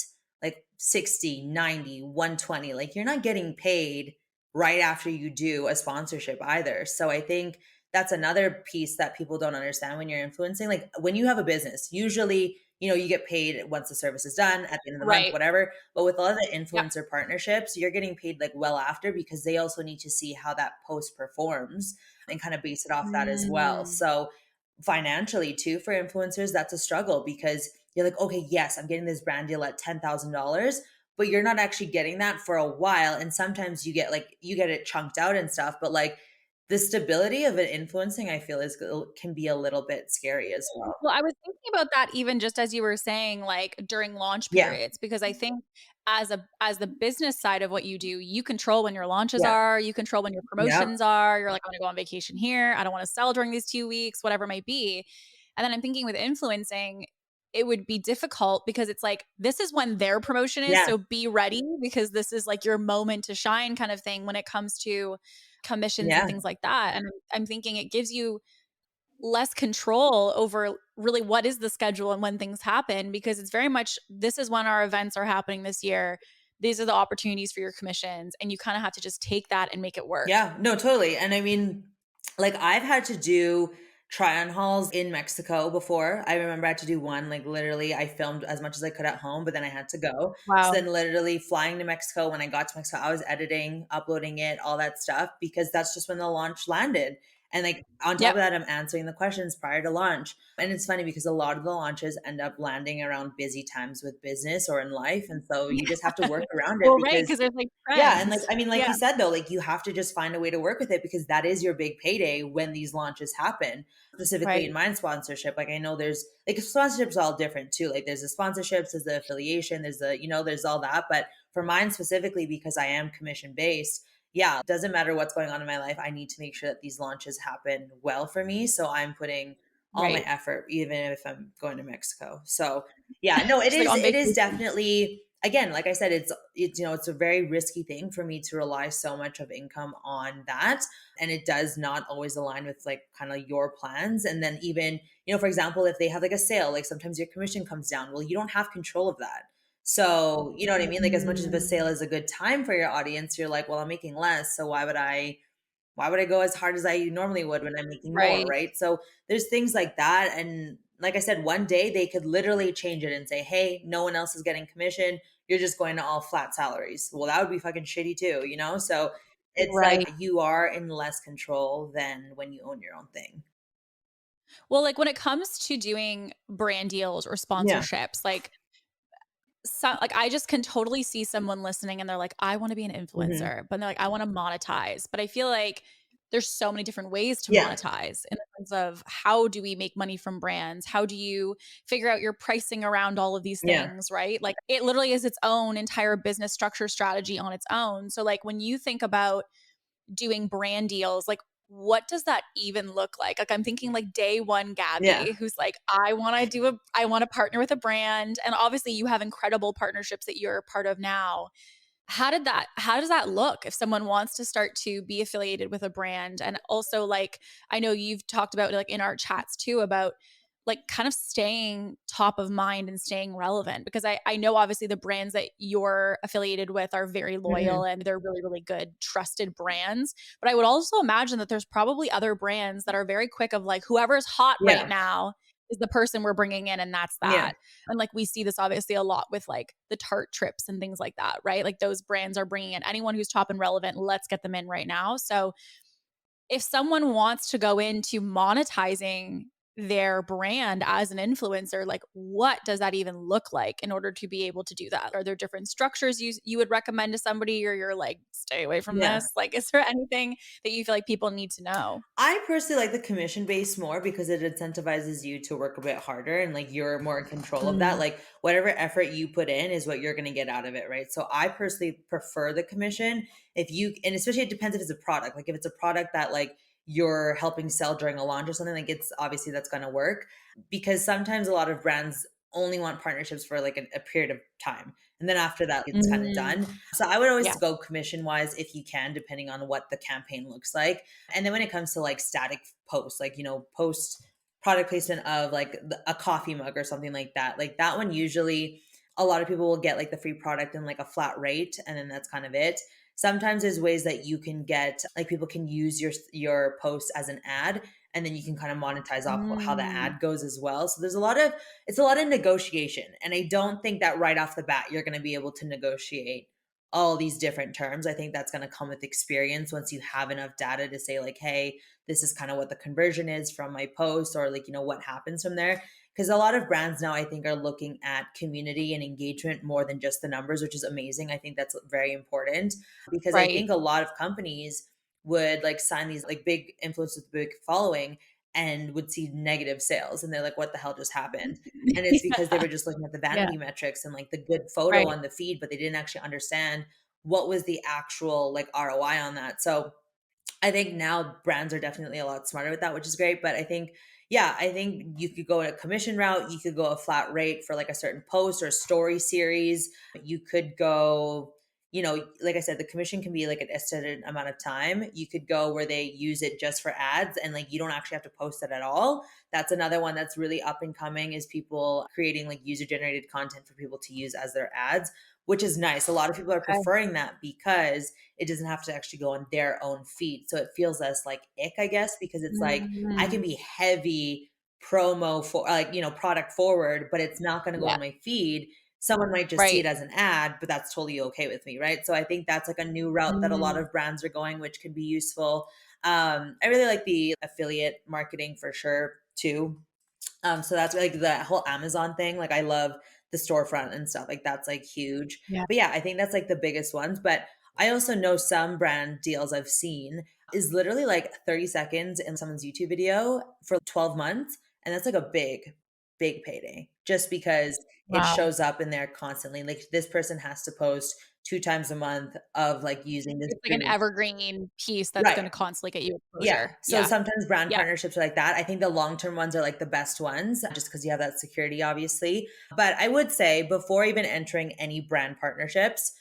like 60, 90, 120. Like you're not getting paid right after you do a sponsorship either. So I think that's another piece that people don't understand when you're influencing. Like when you have a business, usually, you get paid once the service is done at the end of the month, Right. whatever. But with a lot of the Yep. influencer partnerships, you're getting paid like well after, because they also need to see how that post performs and kind of base it off that as well. Mm. So financially too, for influencers, that's a struggle, because you're like, okay, yes, I'm getting this brand deal at $10,000, but you're not actually getting that for a while. And sometimes you get it chunked out and stuff, but like the stability of it influencing, I feel can be a little bit scary as well. Well, I was thinking about that even just as you were saying, like during launch Yeah. periods, because I think as the business side of what you do, you control when your launches Yeah. are, you control when your Yep. promotions are. You're like, I want to go on vacation here. I don't want to sell during these 2 weeks, whatever it might be. And then I'm thinking with influencing, it would be difficult because it's like, this is when their promotion is. Yeah. So be ready because this is like your moment to shine kind of thing when it comes to commissions and Yeah. things like that. And I'm thinking it gives you less control over really what is the schedule and when things happen, because it's very much this is when our events are happening this year. These are the opportunities for your commissions, and you kind of have to just take that and make it work. Yeah, no, totally. And I mean, like I've had to do try on hauls in Mexico before. I remember I had to do one, like literally I filmed as much as I could at home, but then I had to go. So Wow. then literally flying to Mexico, when I got to Mexico, I was editing, uploading it, all that stuff, because that's just when the launch landed. And like on top Yep. of that, I'm answering the questions prior to launch. And it's funny because a lot of the launches end up landing around busy times with business or in life. And so you just have to work around it Well, right, because because there's, like, yeah, and like trends. I mean, like Yeah, you said though, like you have to just find a way to work with it because that is your big payday when these launches happen. Specifically in right, mine sponsorship, like I know there's like sponsorships all different too. Like there's the sponsorships, there's the affiliation, there's the there's all that. But for mine specifically, because I am commission based, yeah, it doesn't matter what's going on in my life. I need to make sure that these launches happen well for me. So I'm putting all my right. effort, even if I'm going to Mexico. So yeah, no, Just, like, on it is vacation. definitely again, like I said, it's it's a very risky thing for me to rely so much of income on that. And it does not always align with like kind of your plans. And then even, for example, if they have like a sale, like sometimes your commission comes down. Well, you don't have control of that. So, you know what I mean? Like as much as a sale Mm, is a good time for your audience, you're like, well, I'm making less. So why would I go as hard as I normally would when I'm making more, right. right? So there's things like that. And like I said, one day they could literally change it and say, hey, no one else is getting commission. You're just going to all flat salaries. Well, that would be fucking shitty too, you know? So it's like Right. you are in less control than when you own your own thing. Well, like, when it comes to doing brand deals or Yeah. sponsorships, like I just can totally see someone listening and they're like, "I wanna be an Hmm. influencer," but they're like, "I wanna monetize." But I feel like there's so many different ways to Yeah. monetize in the sense of how do we make money from brands? How do you figure out your pricing around all of these Yeah. things, right? Like, it literally is its own entire business structure strategy on its own. So, like, when you think about doing brand deals, like what does that even look like? Like I'm thinking like day one Yeah. Gabby, who's like, I want to partner with a brand. And obviously you have incredible partnerships that you're a part of now. How does that look if someone wants to start to be affiliated with a brand? And also like I know you've talked about like in our chats too about like kind of staying top of mind and staying relevant because I know obviously the brands that you're affiliated with are very Hmm. loyal and they're really, really good, trusted brands. But I would also imagine that there's probably other brands that are very quick of like whoever's hot right Yeah. now is the person we're bringing in and that's Yeah. that. And like we see this obviously a lot with like the Tarte trips and things like that, right? Like those brands are bringing in anyone who's top and relevant. Let's get them in right now. So if someone wants to go into monetizing their brand as an influencer, like what does that even look like in order to be able to do that? Are there different structures you would recommend to somebody or you're like stay away from Yeah. this? Like is there anything that you feel like people need to know? I personally like the commission base more because it incentivizes you to work a bit harder and like you're more in control of that. Mm, Like whatever effort you put in is what you're going to get out of it, right? So I personally prefer the commission if you, and especially it depends if it's a product. Like if it's a product that like you're helping sell during a launch or something, like it's obviously that's going to work because sometimes a lot of brands only want partnerships for like a period of time. And then after that, it's kind of mm, done. So I would always yeah. go commission wise if you can, depending on what the campaign looks like. And then when it comes to like static posts, like, post product placement of like a coffee mug or something like that one usually a lot of people will get like the free product and like a flat rate and then that's kind of it. Sometimes there's ways that you can get like people can use your post as an ad and then you can kind of monetize off how the Mm, ad goes as well. So there's a lot of it's a lot of negotiation and I don't think that right off the bat you're going to be able to negotiate all these different terms. I think that's going to come with experience once you have enough data to say, like, hey, this is kind of what the conversion is from my post, or like, what happens from there. Because a lot of brands now, I think, are looking at community and engagement more than just the numbers, which is amazing. I think that's very important because I right. think a lot of companies would like sign these like big influencers with big following and would see negative sales. And they're like, what the hell just happened? And it's because they Yeah. were just looking at the Yeah. vanity metrics and like the good photo Right. on the feed, but they didn't actually understand what was the actual like ROI on that. So I think now brands are definitely a lot smarter with that, which is great. But I think, yeah, I think you could go a commission route. You could go a flat rate for like a certain post or story series. You could go, like I said, the commission can be like an estimated amount of time. You could go where they use it just for ads and like you don't actually have to post it at all. That's another one that's really up and coming is people creating like user generated content for people to use as their ads, which is nice. A lot of people are Okay. preferring that because it doesn't have to actually go on their own feed. So it feels less like ick, I guess, because it's like I Mm, can be heavy promo for like, product forward, but it's not going to go yeah. on my feed. Someone might just see Right. it as an ad, but that's totally okay with me, right? So I think that's like a new route that a lot Mm, of brands are going, which can be useful. I really like the affiliate marketing for sure too. So that's like the whole Amazon thing. Like I love the storefront and stuff. Like that's like huge. Yeah. But yeah, I think that's like the biggest ones. But I also know some brand deals I've seen is literally like 30 seconds in someone's YouTube video for 12 months. And that's like a big, big payday just because it Wow. shows up in there constantly. Like this person has to post 2 times a month of like using this It's like an premium. evergreen piece that's Right. gonna constantly get you Yeah. exposure. So Yeah. sometimes brand Yeah. partnerships are like that. I think the long-term ones are like the best ones just because you have that security, obviously. But I would say before even entering any brand partnerships,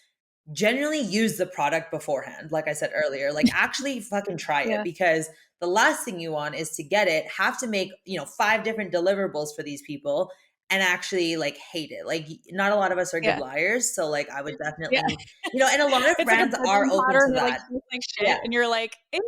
generally use the product beforehand. Like I said earlier, like actually fucking try it Yeah. because the last thing you want is to get it, have to make, 5 different deliverables for these people and actually like hate it. Like not a lot of us are good Yeah. liars. So like I would Yeah. definitely, and a lot of It's like a brands are pudding open pattern to and it, like, that. tastes like Yeah. shit, and you're like, Yeah,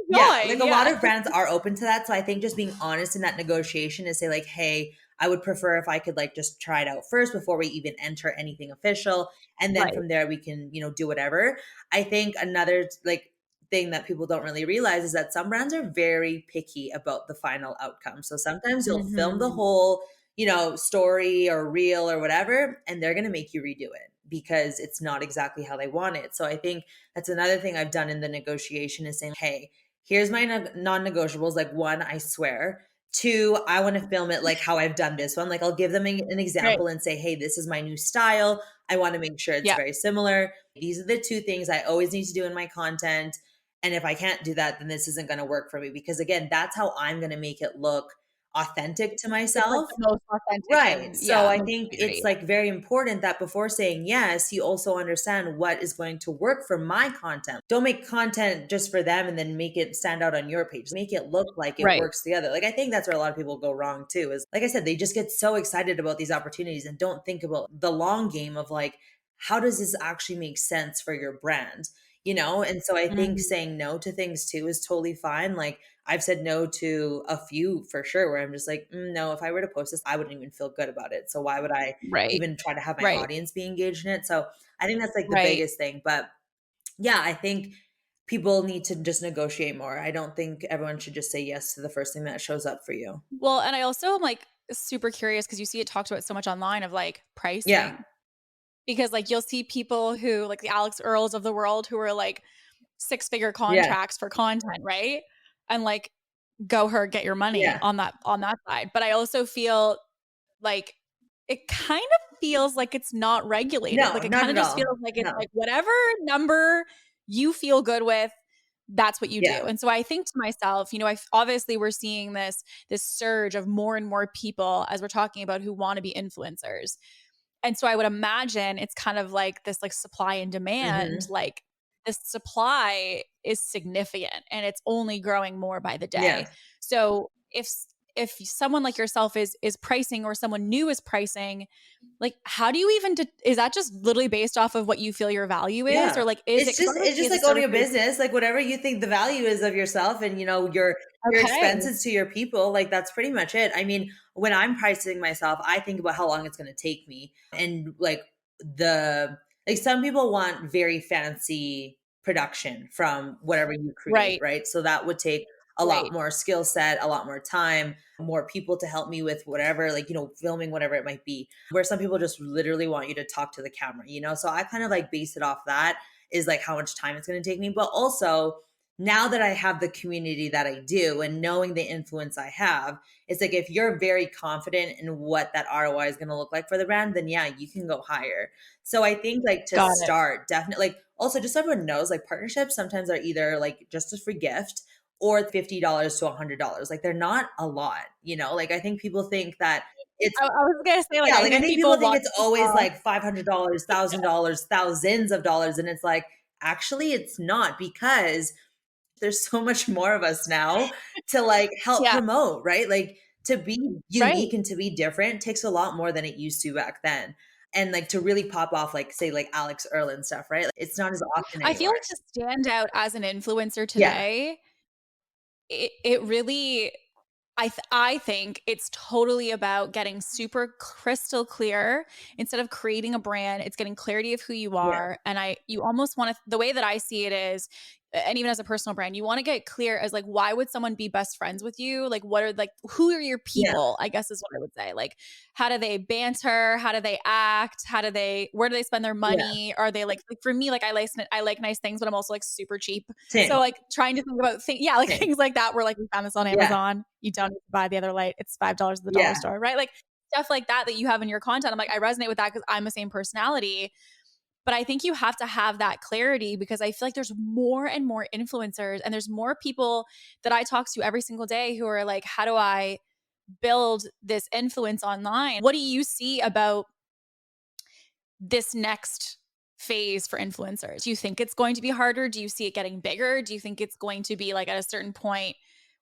"Enjoy." like a lot Yeah. of brands are open to that. So I think just being honest in that negotiation is say like, "Hey, I would prefer if I could like just try it out first before we even enter anything official, and then Right. from there we can, do whatever." I think another like thing that people don't really realize is that some brands are very picky about the final outcome. So sometimes you'll film the Mhm. whole, story or reel or whatever, and they're going to make you redo it because it's not exactly how they want it. So I think that's another thing I've done in the negotiation is saying, "Hey, here's my non-negotiables. Like one, I swear. Two, I want to film it like how I've done this one. Like I'll give them an Right. example and say, hey, this is my new style. I want to make sure it's Yeah. very similar. These are the two things I always need to do in my content. And if I can't do that, then this isn't going to work for me. Because again, that's how I'm going to make it look authentic to It's, like, myself. the most authentic Right. and So yeah, I most think it's community. like very important that before saying yes, you also understand what is going to work for my content. Don't make content just for them and then make it stand out on your page. Make it look like it Right. works together. Like I think that's where a lot of people go wrong too. Is like I said, they just get so excited about these opportunities and don't think about the long game of like, how does this actually make sense for your brand? And so I think Mhm. saying no to things too is totally fine. Like I've said no to a few for sure where I'm just like, no, if I were to post this, I wouldn't even feel good about it. So why would I Right. even try to have my Right. audience be engaged in it? So I think that's like the Right. biggest thing. But yeah, I think people need to just negotiate more. I don't think everyone should just say yes to the first thing that shows up for you. Well, and I also am, like, super curious because you see it talked about so much online of, like, Yeah. pricing. Because, like, you'll see people who like, the Alex Earls of the world who are, like, six-figure Yeah. contracts for content, right? And, like, go her, get your money Yeah. on that side. But I also feel like it kind of feels like it's not regulated. No, Like, it not kinda at just all. feels like it's No. like whatever number you feel good with, that's what you do. Yeah. And so I think to myself, obviously we're seeing this surge of more and more people as we're talking about who wanna be influencers. And so I would imagine it's kind of like this like supply and demand, Hmm. like the supply is significant and it's only growing more by the day. Yeah. So if someone like yourself is pricing or someone new is pricing, like how do you even is that just literally based off of what you feel your value is, Yeah. or like is it It's because just it's obviously just as a like owning service a business, like whatever you think the value is of yourself and your okay. expenses to your people, like that's pretty much it. I mean, when I'm pricing myself, I think about how long it's going to take me and the like some people want very fancy production from whatever you create, Right, right? So that would take a lot right. more skill set, a lot more time, more people to help me with whatever, like, filming whatever it might be. Where some people just literally want you to talk to the camera. So I kind of like base it off that is like how much time it's going to take me. But also, now that I have the community that I do and knowing the influence I have, it's like if you're very confident in what that ROI is going to look like for the brand, then yeah, you can go higher. So I think like to Got it. start, definitely like also just so everyone knows, like partnerships sometimes are either like just a free gift or $50 to $100. Like they're not a lot. Like I think people think that it's I was gonna say like yeah, I like I think think people people think want it's to always like $500, $1,000, thousands of dollars. And it's like, actually, it's not because there's so much more of us now to like help yeah, promote, right? Like to be right. unique and to be different takes a lot more than it used to back then. And like to really pop off, like say like Alex Earl and stuff, right? Like, it's not as often I feel anymore. like to stand out as an influencer Yeah. today, it really I think it's totally about getting super crystal clear instead of creating a brand, it's getting clarity of who you Yeah. are. And you almost want to, the way that I see it is and even as a personal brand, you want to get clear as like, why would someone be best friends with you? Like, what are like, who are your Yeah. people? I guess is what I would say. Like, how do they banter? How do they act? Where do they spend their Yeah. money? Are they like for me, like I like nice things, but I'm also like super cheap. So Same. like trying to think about things, yeah, like Same. things like that where like we found this on Yeah. Amazon. You don't need to buy the other light. It's $5 at the dollar Yeah. store, right? Like stuff like that you have in your content. I'm like, I resonate with that because I'm the same personality. But I think you have to have that clarity because I feel like there's more and more influencers and there's more people that I talk to every single day who are like, how do I build this influence online? What do you see about this next phase for influencers? Do you think it's going to be harder? Do you see it getting bigger? Do you think it's going to be like at a certain point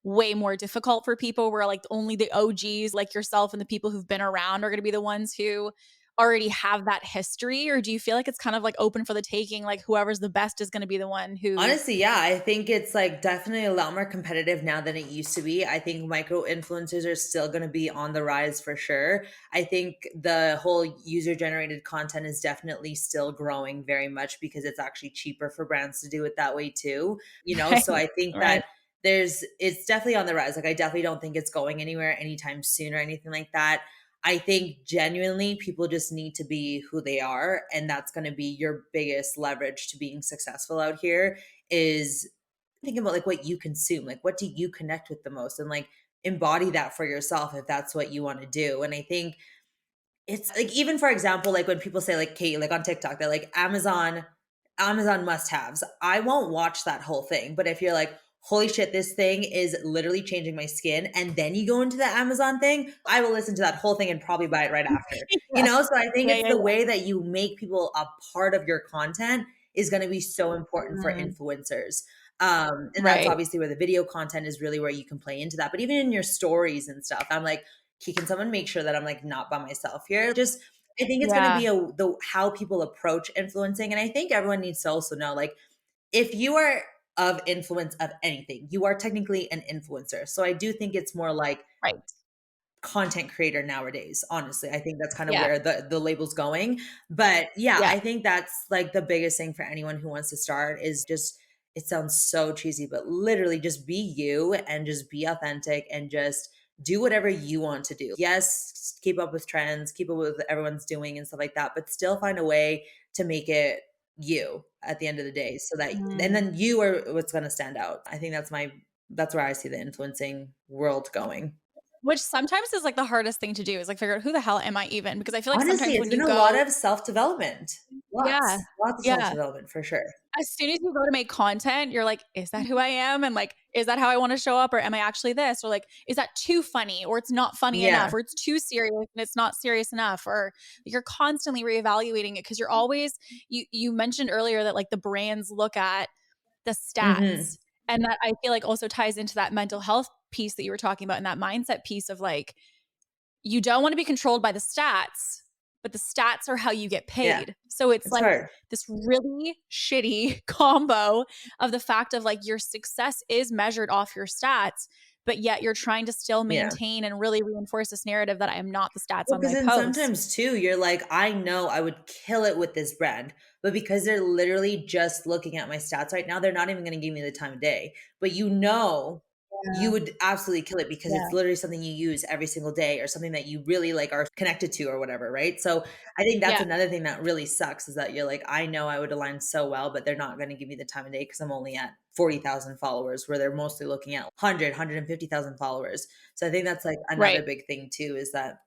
way more difficult for people where like only the OGs like yourself and the people who've been around are going to be the ones who already have that history? Or do you feel like it's kind of like open for the taking, like whoever's the best is going to be the one who Honestly, yeah, I think it's like definitely a lot more competitive now than it used to be. I think micro influencers are still going to be on the rise for sure. I think the whole user generated content is definitely still growing very much because it's actually cheaper for brands to do it that way too. right, So I think that right, it's definitely on the rise. Like I definitely don't think it's going anywhere anytime soon or anything like that. I think genuinely people just need to be who they are. And that's going to be your biggest leverage to being successful out here is thinking about like what you consume, like what do you connect with the most and like embody that for yourself if that's what you want to do. And I think it's like even for example, like when people say like Kate, like on TikTok, they're like Amazon must-haves. I won't watch that whole thing, but if you're like, "Holy shit, this thing is literally changing my skin," and then you go into the Amazon thing, I will listen to that whole thing and probably buy it right after. yeah, So I think yeah, it's yeah, the yeah. way that you make people a part of your content is gonna be so important for Mm, influencers. And that's right, obviously where the video content is really where you can play into that. But even in your stories and stuff, I'm like, "Okay, can someone make sure that I'm like not by myself here?" Just I think it's gonna yeah, be the how people approach influencing. And I think everyone needs to also know like if you are of influence of anything, you are technically an influencer. So I do think it's more like right, content creator nowadays. Honestly, I think that's kind of yeah, where the label's going. But yeah, yeah. I think that's like the biggest thing for anyone who wants to start is just it sounds so cheesy, but literally just be you and just be authentic and just do whatever you want to do. Yes, keep up with trends, keep up with what everyone's doing and stuff like that, but still find a way to make it you at the end of the day so that and Mm. then you are what's going to stand out. I think that's where I see the influencing world going. Which sometimes is like the hardest thing to do is like figure out who the hell am I even? Because I feel like Honestly, sometimes it's when been you a lot go of self-development. yeah, Lots of yeah. self-development for sure. As soon as you go to make content, you're like, "Is that who I am?" And like, "Is that how I wanna show up, or am I actually this?" Or like, "Is that too funny, or it's not funny enough, Yeah. or it's too serious and it's not serious enough?" Or you're constantly reevaluating it because you're always you mentioned earlier that like the brands look at the Mhm. stats, and that I feel like also ties into that mental health piece that you were talking about and that mindset piece of like, you don't want to be controlled by the stats, but the stats are how you get Yeah. paid. So it's It's like hard. this really shitty combo of the fact of like your success is measured off your stats, but yet you're trying to still Yeah. maintain and really reinforce this narrative that I am not the stats Well, on because my then post. sometimes too, you're like, I know I would kill it with this brand, but because they're literally just looking at my stats right now, they're not even going to give me the time of day. But you Yeah. would absolutely kill it because it's Yeah. literally something you use every single day or something that you really like are connected to or whatever, right? So I think that's Yeah. another thing that really sucks is that you're like, I know I would align so well, but they're not going to give me the time of day because I'm only at 40,000 followers where they're mostly looking at 150,000 followers. So I think that's like another Right. big thing too is that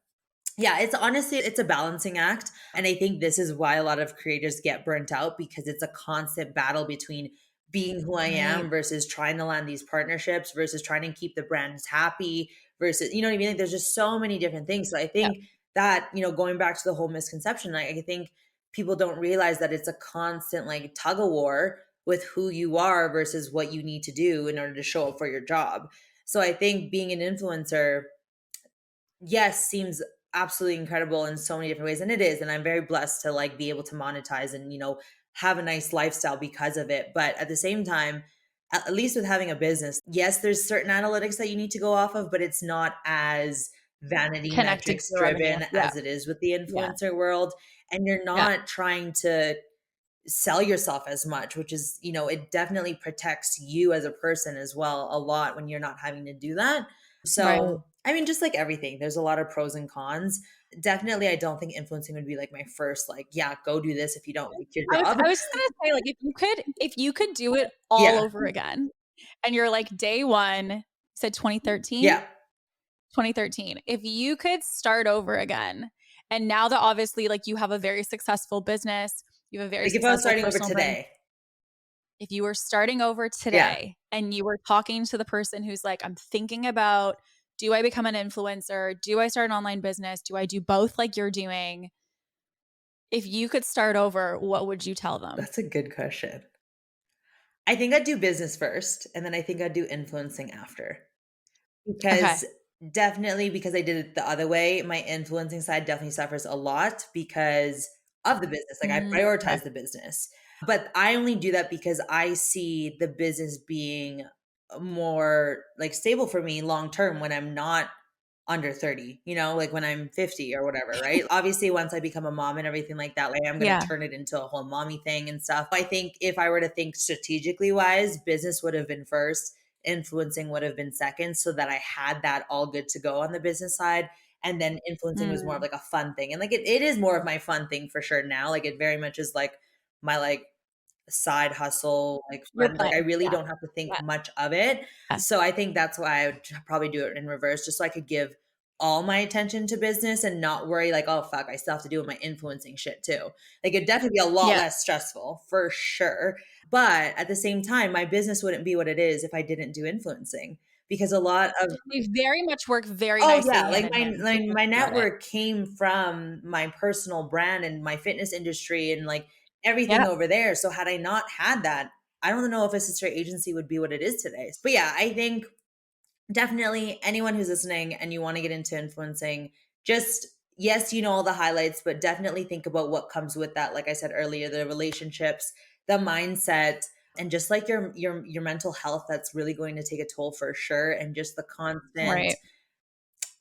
yeah, it's honestly it's a balancing act, and I think this is why a lot of creators get burnt out because it's a constant battle between being who I Right. am versus trying to land these partnerships versus trying to keep the brands happy versus you know what I mean? Like there's just so many different things. So I Yeah. think that, going back to the whole misconception, like I think people don't realize that it's a constant like tug of war with who you are versus what you need to do in order to show up for your job. So I think being an influencer yes, seems absolutely incredible in so many different ways. And it is. And I'm very blessed to like be able to monetize and, have a nice lifestyle because of it. But at the same time, at least with having a business, yes, there's certain analytics that you need to go off of, but it's not as vanity Connected to metrics the revenue. driven Yeah. as it is with the Yeah. influencer world. And you're Yeah. not trying to sell yourself as much, which is, it definitely protects you as a person as well a lot when you're not having to do that. Right. So, I mean, just like everything, there's a lot of pros and cons. Definitely, I don't think influencing would be like my first, like, yeah, go do this if you don't like your job. I was just gonna say, like, if you could do it all Yeah. over again and you're like day one, you said 2013? Yeah. 2013. If you could start over again, and now that obviously like you have a very successful business, you have a very Like if I was successful starting over personal brand. today. If you were starting over Yeah. today and you were talking to the person who's like, I'm thinking about, do I become an influencer? Do I start an online business? Do I do both like you're doing? If you could start over, what would you tell them? That's a good question. I think I'd do business first, and then I think I'd do influencing after. Okay. Because definitely because I did it the other way, my influencing side definitely suffers a lot because of the business. Like I Okay. prioritize the business. But I only do that because I see the business being more like stable for me long term when I'm not under 30, like when I'm 50 or whatever, right? Obviously, once I become a mom and everything like that, like I'm going to Yeah. turn it into a whole mommy thing and stuff. I think if I were to think strategically wise, business would have been first, influencing would have been second, so that I had that all good to go on the business side. And then influencing was more of Mm. like a fun thing. And like it is more of my fun thing for sure now. Like it very much is like my like side hustle, like You're fun. Like I playing. really Yeah. don't have to think Yeah. much of it. Yeah. So I think that's why I would probably do it in reverse, just so I could give all my attention to business and not worry like, oh fuck, I still have to do my influencing shit too. Like it'd definitely be a lot Yeah. less stressful for sure. But at the same time, my business wouldn't be what it is if I didn't do influencing. Because a lot of They very much work very Oh, nicely yeah, hand like, in my hand if like, you my think about it. network came from my personal brand and my fitness industry and, like, everything Yeah. over there, so had I not had that, I don't know if a sister agency would be what it is today. But, yeah, I think definitely anyone who's listening and you wanna get into influencing, just yes, all the highlights, but definitely think about what comes with that, like I said earlier, the relationships, the mindset, and just, like, your mental health, that's really going to take a toll for sure, and just the constant Right.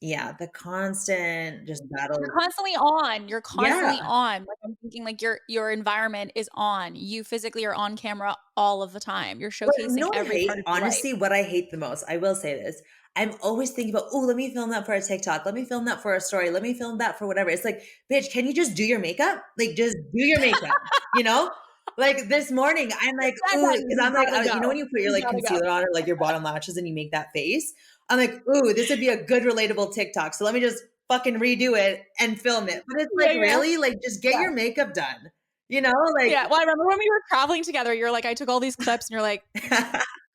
yeah, the constant just You're battle. constantly on. You're constantly Yeah. on. Like, I'm thinking, like, your environment is on. You physically are on camera all of the time. You're What you showcasing know what I every hate? part of your life. Honestly, what I hate the most, I will say this. I'm always thinking about, "Oh, let me film that for a TikTok. Let me film that for a story. Let me film that for whatever." It's like, "Bitch, can you just do your makeup? Like, just do your makeup." You know? Like, this morning, I'm like, That "Ooh," done, because you 'cause I'm like, gotta when go. you put your, You like, gotta go. concealer on or, like, your bottom lashes and you make that face? I'm like, "Ooh, this would be a good relatable TikTok, so let me just fucking redo it and film it." But it's Yeah, like, yeah, really? Like, just get yeah. your makeup done. You know? Like Yeah, well, I remember when we were traveling together, you're like, "I took all these clips," and you're like,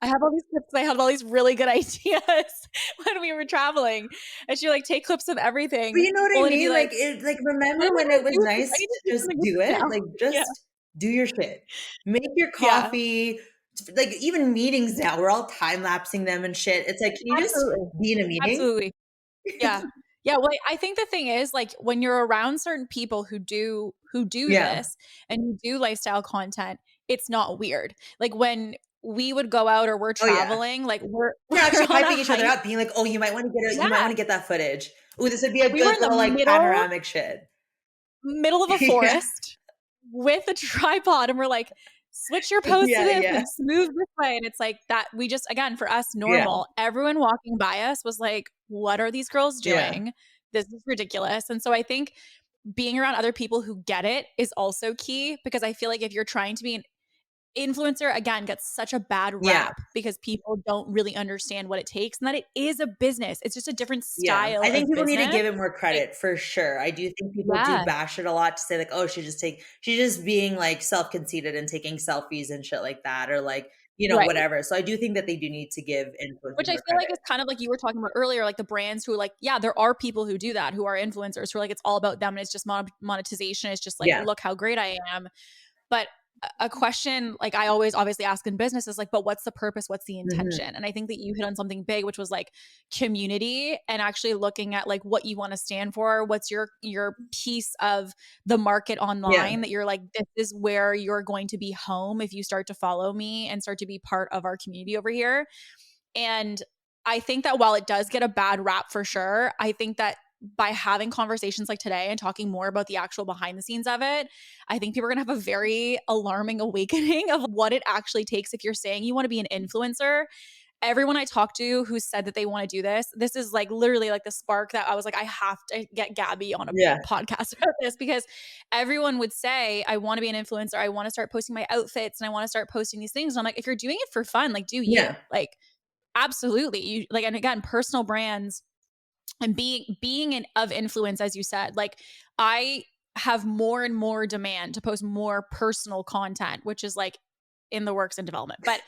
"I have all these clips, I had all these really good ideas when we were traveling." And she like, "Take clips of But everything," you know what I only to be mean? like, Like, "What remember am I when gonna it was do with this? I nice need to to do just something with do this it? now." Like, Yeah. just do your shit. Make your Yeah. coffee. Like, even meetings now, we're all time lapsing them and shit. It's like, can you just Absolutely. be in a meeting? Absolutely. Yeah. Yeah, well, I think the thing is, like, when you're around certain people who do Yeah. this and who do lifestyle content, it's not weird. Like, when we would go out or we're Oh, yeah. traveling, like, we're You're we're actually on a hyping each other hike. up, being like, "Oh, you might Yeah, wanna get that footage. Ooh, this would be a we were good in the little, like, panoramic shit." middle of a Yeah. forest with a tripod, and we're like, "Switch your pose to Yeah, this yeah. and smooth this way," and it's like that we just again, for us, Yeah. normal. Everyone walking by us was like, "What are these girls Yeah. doing? This is ridiculous," and so I think being around other people who get it is also key because I feel like if you're trying to be an influencer, again, gets such a bad Yeah. rap because people don't really understand what it takes and that it is a business. It's just a different Yeah, style I think of people need to business. give it more Like, credit for sure. I do think people do yeah, bash it a lot to say like, "Oh, she's just being like self-conceited and taking selfies and shit like that," or like, right. whatever. So I do think that they do need to give influencers Which I more feel like is credit. kind of like you were talking about earlier, like the brands who like, yeah, there are people who do that, who are influencers who are like, it's all about them and it's just monetization. It's just like, Yeah. look how great I am. But a question like I always obviously ask in business is like, but what's the purpose? What's the Mhm. intention? And I think that you hit on something big, which was like community and actually looking at like what you want to stand for. What's your piece of the market Yeah. online that you're like, this is where you're going to be home if you start to follow me and start to be part of our community over here. And I think that while it does get a bad rap for sure, I think that by having conversations like today and talking more about the actual behind the scenes of it, I think people are going to have a very alarming awakening of what it actually takes if you're saying you want to be an influencer. Everyone I talk to who said that they want to do this is like literally like the spark that I was like, I have to get Gabby on a Yeah. podcast about this, because everyone would say, I want to be an influencer. I want to start posting my outfits and I want to start posting these things. And I'm like, if you're doing it for fun, like do you. Yeah. Like, absolutely. You like, and again, personal brands and of influence, as you said, like I have more and more demand to post more personal content, which is like in the works and development. But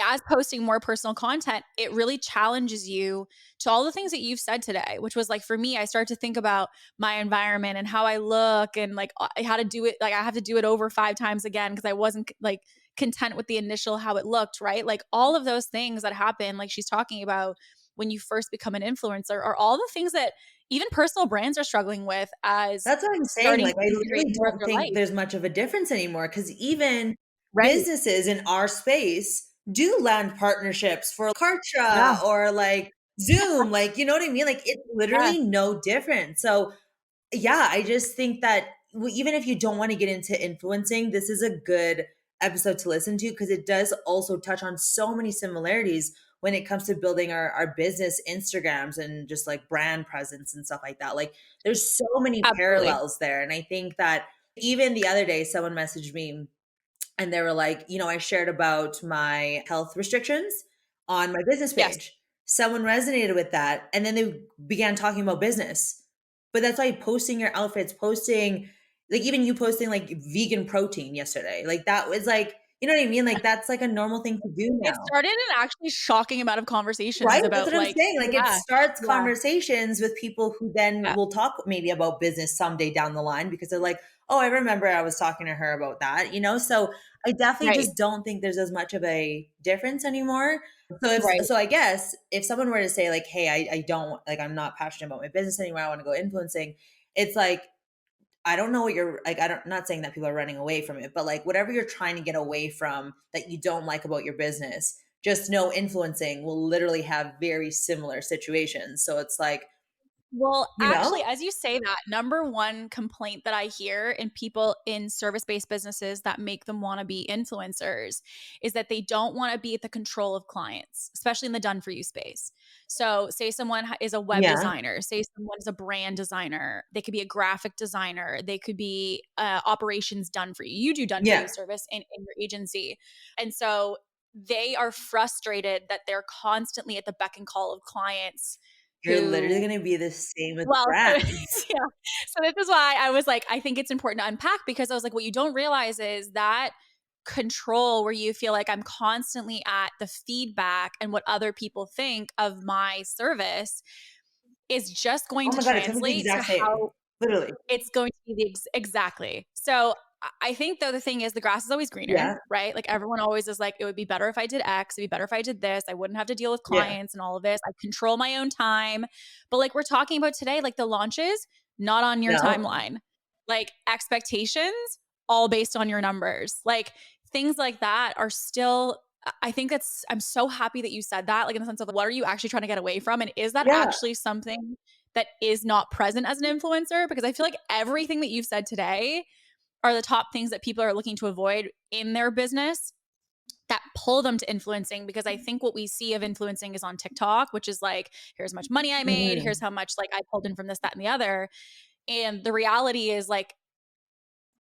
as posting more personal content, it really challenges you to all the things that you've said today, which was like, for me, I start to think about my environment and how I look and like how to do it. Like I have to do it over 5 times again because I wasn't like content with the initial how it looked, right? Like all of those things that happen, like she's talking about when you first become an influencer, are all the things that even personal brands are struggling with as That's what I'm saying. starting Like, to I integrate literally more of don't their think life. there's much of a difference anymore because even Right. businesses in our space do land partnerships for Yeah. Kartra or like Zoom. Like, you know what I mean? Like, it's Yeah. literally no different. So, yeah, I just think that even if you don't want to get into influencing, this is a good episode to listen to because it does also touch on so many similarities when it comes to building our business Instagrams and just like brand presence and stuff like that. Like there's so many Absolutely. parallels there. And I think that even the other day, someone messaged me and they were like, I shared about my health restrictions on my business Yes. page. Someone resonated with that. And then they began talking about business. But that's why posting your outfits, posting, like even you posting like vegan protein yesterday, like that was like, you know what I mean? Like that's like a normal thing to do It now. started an actually shocking amount of conversations Right? That's about what I'm like, saying. Like it yeah, starts yeah, conversations with people who then yeah, will talk maybe about business someday down the line because they're like, oh, I remember I was talking to her about that. So I definitely right, just don't think there's as much of a difference anymore. right. So I guess if someone were to say like, hey, I don't like I'm not passionate about my business anymore, I want to go influencing, it's like I don't know what you're like. I'm not saying that people are running away from it, but like whatever you're trying to get away from that you don't like about your business, just know influencing will literally have very similar situations. So it's like, Well, you actually, know, as you say that, number one complaint that I hear in people in service based businesses that make them want to be influencers is that they don't want to be at the control of clients, especially in the done for you space. So, say someone is a web yeah, designer, say someone is a brand designer, they could be a graphic designer, they could be operations done for you. You do done for you yeah, service in your agency. And so, they are frustrated that they're constantly at the beck and call of clients you're literally who going to be the same with well, so brands. yeah. So this is why I was like, I think it's important to unpack because I was like, what you don't realize is that control where you feel like I'm constantly at the feedback and what other people think of my service is just going Oh to my God, it's going to be the translate to exact same. how Literally. it's going to be exactly. So I think though the thing is the grass is always greener, Yeah, right? Like everyone always is like, it would be better if I did X, it'd be better if I did this. I wouldn't have to deal with yeah. clients and all of this. I control my own time. But like we're talking about today, like the launches, not on your No, timeline. Like expectations, all based on your numbers. Like things like that are still I think I'm so happy that you said that, like in the sense of what are you actually trying to get away from? And is that yeah. actually something that is not present as an influencer? Because I feel like everything that you've said today are the top things that people are looking to avoid in their business that pull them to influencing. Because I think what we see of influencing is on TikTok, which is like, here's how much money I made, here's Mhm. how much like I pulled in from this, that, and the other. And the reality is like,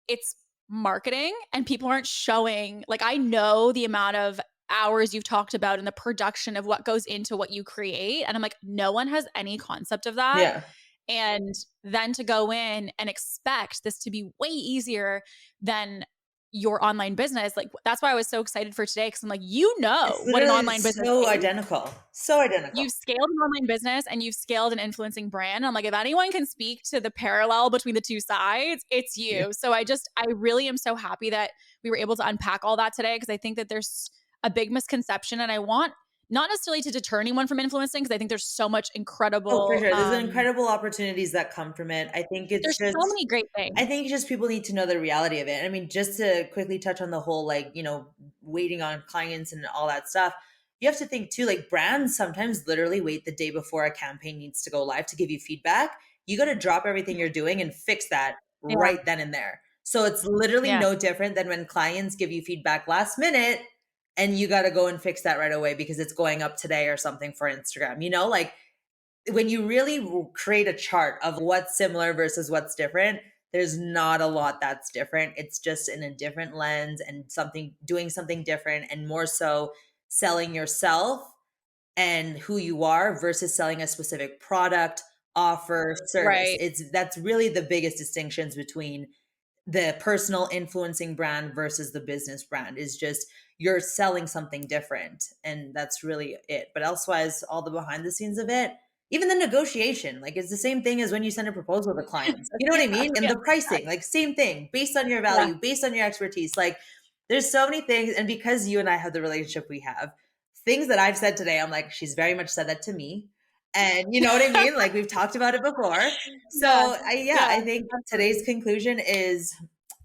it's marketing and people aren't showing, like, I know the amount of hours you've talked about and the production of what goes into what you create. And I'm like, no one has any concept of that. Yeah. And then to go in and expect this to be way easier than your online business, like that's why I was so excited for today because I'm like, It's what an literally online business so is. identical. So identical. You've scaled an online business and you've scaled an influencing brand. I'm like, if anyone can speak to the parallel between the two sides, it's Yeah. you. So I really am so happy that we were able to unpack all that today because I think that there's a big misconception and I want not necessarily to deter anyone from influencing because I think there's so much Oh, for incredible, sure. There's incredible opportunities that come from it. there's so many great I things. think just people need to know the reality of it. I mean, just to quickly touch on the whole like, waiting on clients and all that stuff. You have to think too, like brands sometimes literally wait the day before a campaign needs to go live to give you feedback. you got to drop everything you're doing and fix that Yeah. right then and there. So it's literally Yeah. no different than when clients give you feedback last minute and you got to go and fix that right away because it's going up today or something for Instagram. You know, like when you really create a chart of what's similar versus what's different, there's not a lot that's different. It's just in a different lens and something doing something different and more so selling yourself and who you are versus selling a specific product, offer, service. Right. It's that's really the biggest distinctions between the personal influencing brand versus the business brand is just you're selling something different and that's really it. But elsewise all the behind the scenes of it, even the negotiation, like it's the same thing as when you send a proposal to clients, you know what Yeah. I mean, and Yeah. the pricing, like same thing based on your Yeah. value, based on your expertise. Like there's so many things, and because you and I have the relationship we have, things that I've said today I'm like she's very much said that to me, and you know what I mean, like we've talked about it before. Yeah. So Yeah. I think today's Absolutely. conclusion is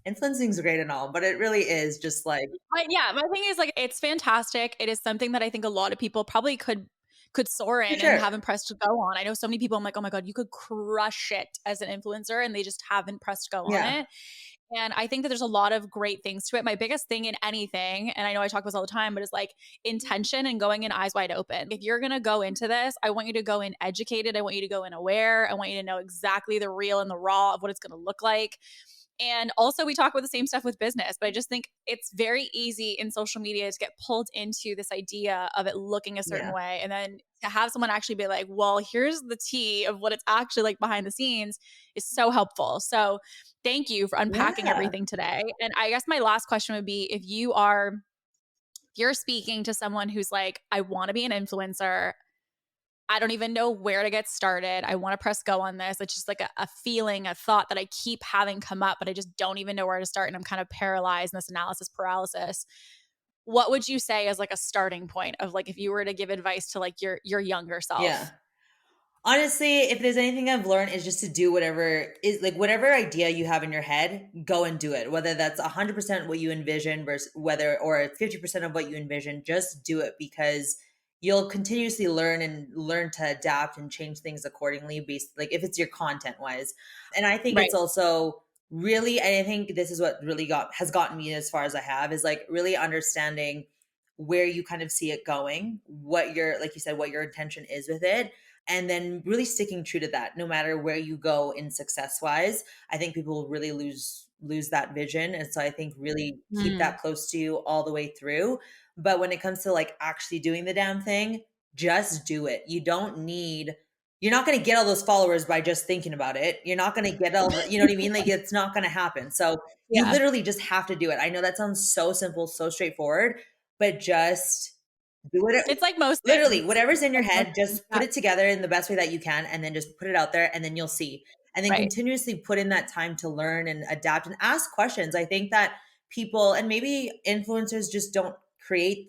influencing is great and all, but it really is just like My thing is like it's fantastic. It is something that I think a lot of people probably could soar for in and sure. haven't pressed go on. I know so many people I'm like, "Oh my god, you could crush it as an influencer," and they just haven't pressed go on Yeah. it. And I think that there's a lot of great things to it. My biggest thing in anything, and I know I talk about this all the time, but it's like intention and going in eyes wide open. If you're going to go into this, I want you to go in educated. I want you to go in aware. I want you to know exactly the real and the raw of what it's going to look like. And also, we talk about the same stuff with business, but I just think it's very easy in social media to get pulled into this idea of it looking a certain Yeah. way. And then to have someone actually be like, well, here's the tea of what it's actually like behind the scenes is so helpful. So, thank you for unpacking Yeah. everything today. And I guess my last question would be if you're speaking to someone who's like, I want to be an influencer, I don't even know where to get started. I want to press go on this. It's just like a feeling, a thought that I keep having come up, but I just don't even know where to start. And I'm kind of paralyzed in this analysis paralysis. What would you say as like a starting point of like if you were to give advice to like your younger Yeah. self? Honestly, if there's anything I've learned is just to do whatever is like whatever idea you have in your head, go and do it. Whether that's 100% what you envision versus whether or 50% of what you envision, just do it because you'll continuously learn to adapt and change things accordingly based like if it's your content wise. And I think Right. it's also really I think this is what really got has gotten me as far as I have is like really understanding where you kind of see it going, what your like you said what your intention is with it and then really sticking true to that no matter where you go in success wise. I think people will really lose that vision, and so I think really keep Mm. that close to you all the way through. But when it comes to like actually doing the damn thing, just do it. You don't need you're not going to get all those followers by just thinking about it. You're not going to get all the, you know what I mean, like it's not going to happen. So you Yeah. literally just have to do it. I know that sounds so simple, so straightforward, but just do it. It's like most Literally, things. whatever's in It's your like most head, things. just Yeah. put it together in the best way that you can, and then just put it out there, and then you'll see. And then Right. continuously put in that time to learn and adapt and ask questions. I think that people and maybe influencers just don't create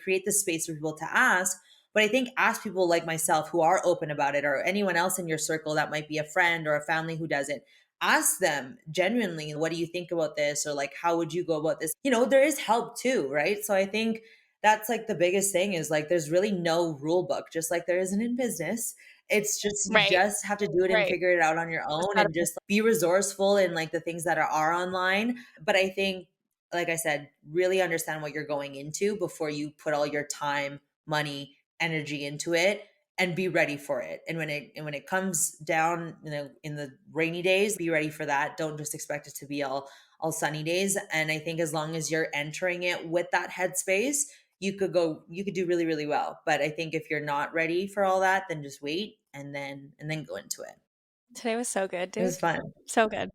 create the space for people to ask. But I think ask people like myself who are open about it, or anyone else in your circle that might be a friend or a family who does it. Ask them genuinely, what do you think about this? Or like, how would you go about this? You know, there is help too, right? So I think that's like the biggest thing is like there's really no rule book, just like there isn't in business. It's just you Right. just have to do it and Right. figure it out on your Just own gotta and just be resourceful in like the things that are online. But I think, like I said, really understand what you're going into before you put all your time, money, energy into it and be ready for it. And when it comes down, you know, in the rainy days, be ready for that. Don't just expect it to be all sunny days. And I think as long as you're entering it with that headspace, you could do really really well. But I think if you're not ready for all that, then just wait and then go into it. Today was so good, It dude. was fun. So good.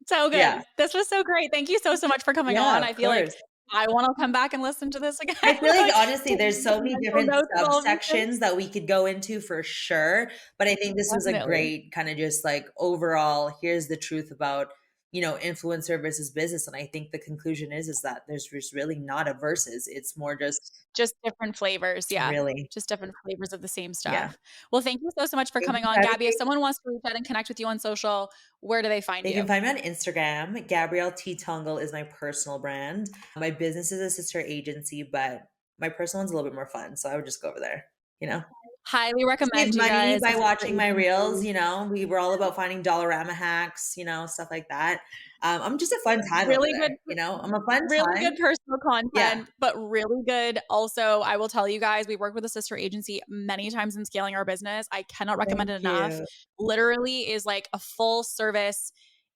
So Yeah. good. This was so great. Thank you so, so much for coming Yeah, on. of I feel like course. I wanna come back and listen to this again, I feel like like, honestly take there's so many mental different notes of all of these things. subsections that we could go into for sure, but I think this was a Definitely. great kind of just like overall here's the truth about, you know, influencer versus business. And I think the conclusion is that there's just really not a versus. It's more just Just different flavors, yeah. really Just different flavors of the same yeah. stuff. Well, thank you so, so much for Thank you coming for on. having Gabby, if me. someone wants to reach out and connect with you on social, where do they find They can you? find me on Instagram. Gabrielle Tongol is my personal brand. My business is a sister agency, but my personal one's a little bit more fun. So I would just go over there, you know? Highly Save recommend you money guys. by A sister watching my reels, agency. we were all about finding Dollarama hacks, stuff like that. I'm just a fun time over Really good there, I'm a fun really good time. personal Yeah. content, but really good also, I will tell you guys, we worked with a sister agency many times in scaling our business. I cannot recommend Thank it enough. you. Literally is like a full service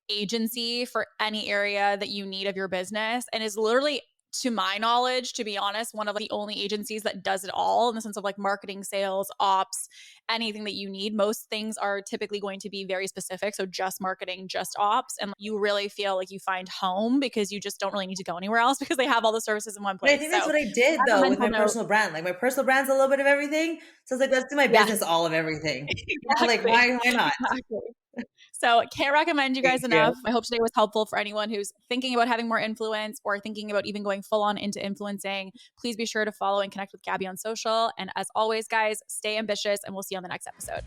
agency for any area that you need of your business and is literally, to my knowledge, to be honest, one of the only agencies that does it all in the sense of like marketing, sales, ops, anything that you need. Most things are typically going to be very specific. So just marketing, just ops. And you really feel like you find home because you just don't really need to go anywhere else because they have all the services in one But I place. think So that's what I did as a though with mental my note, personal brand. Like my personal brand's a little bit of everything. So it's like let's do my yes, business all of everything. Like exactly. why not? Exactly. So can't recommend you Thank guys enough. you. I hope today was helpful for anyone who's thinking about having more influence or thinking about even going full on into influencing. Please be sure to follow and connect with Gabby on social. And as always, guys, stay ambitious and we'll see you on the next episode.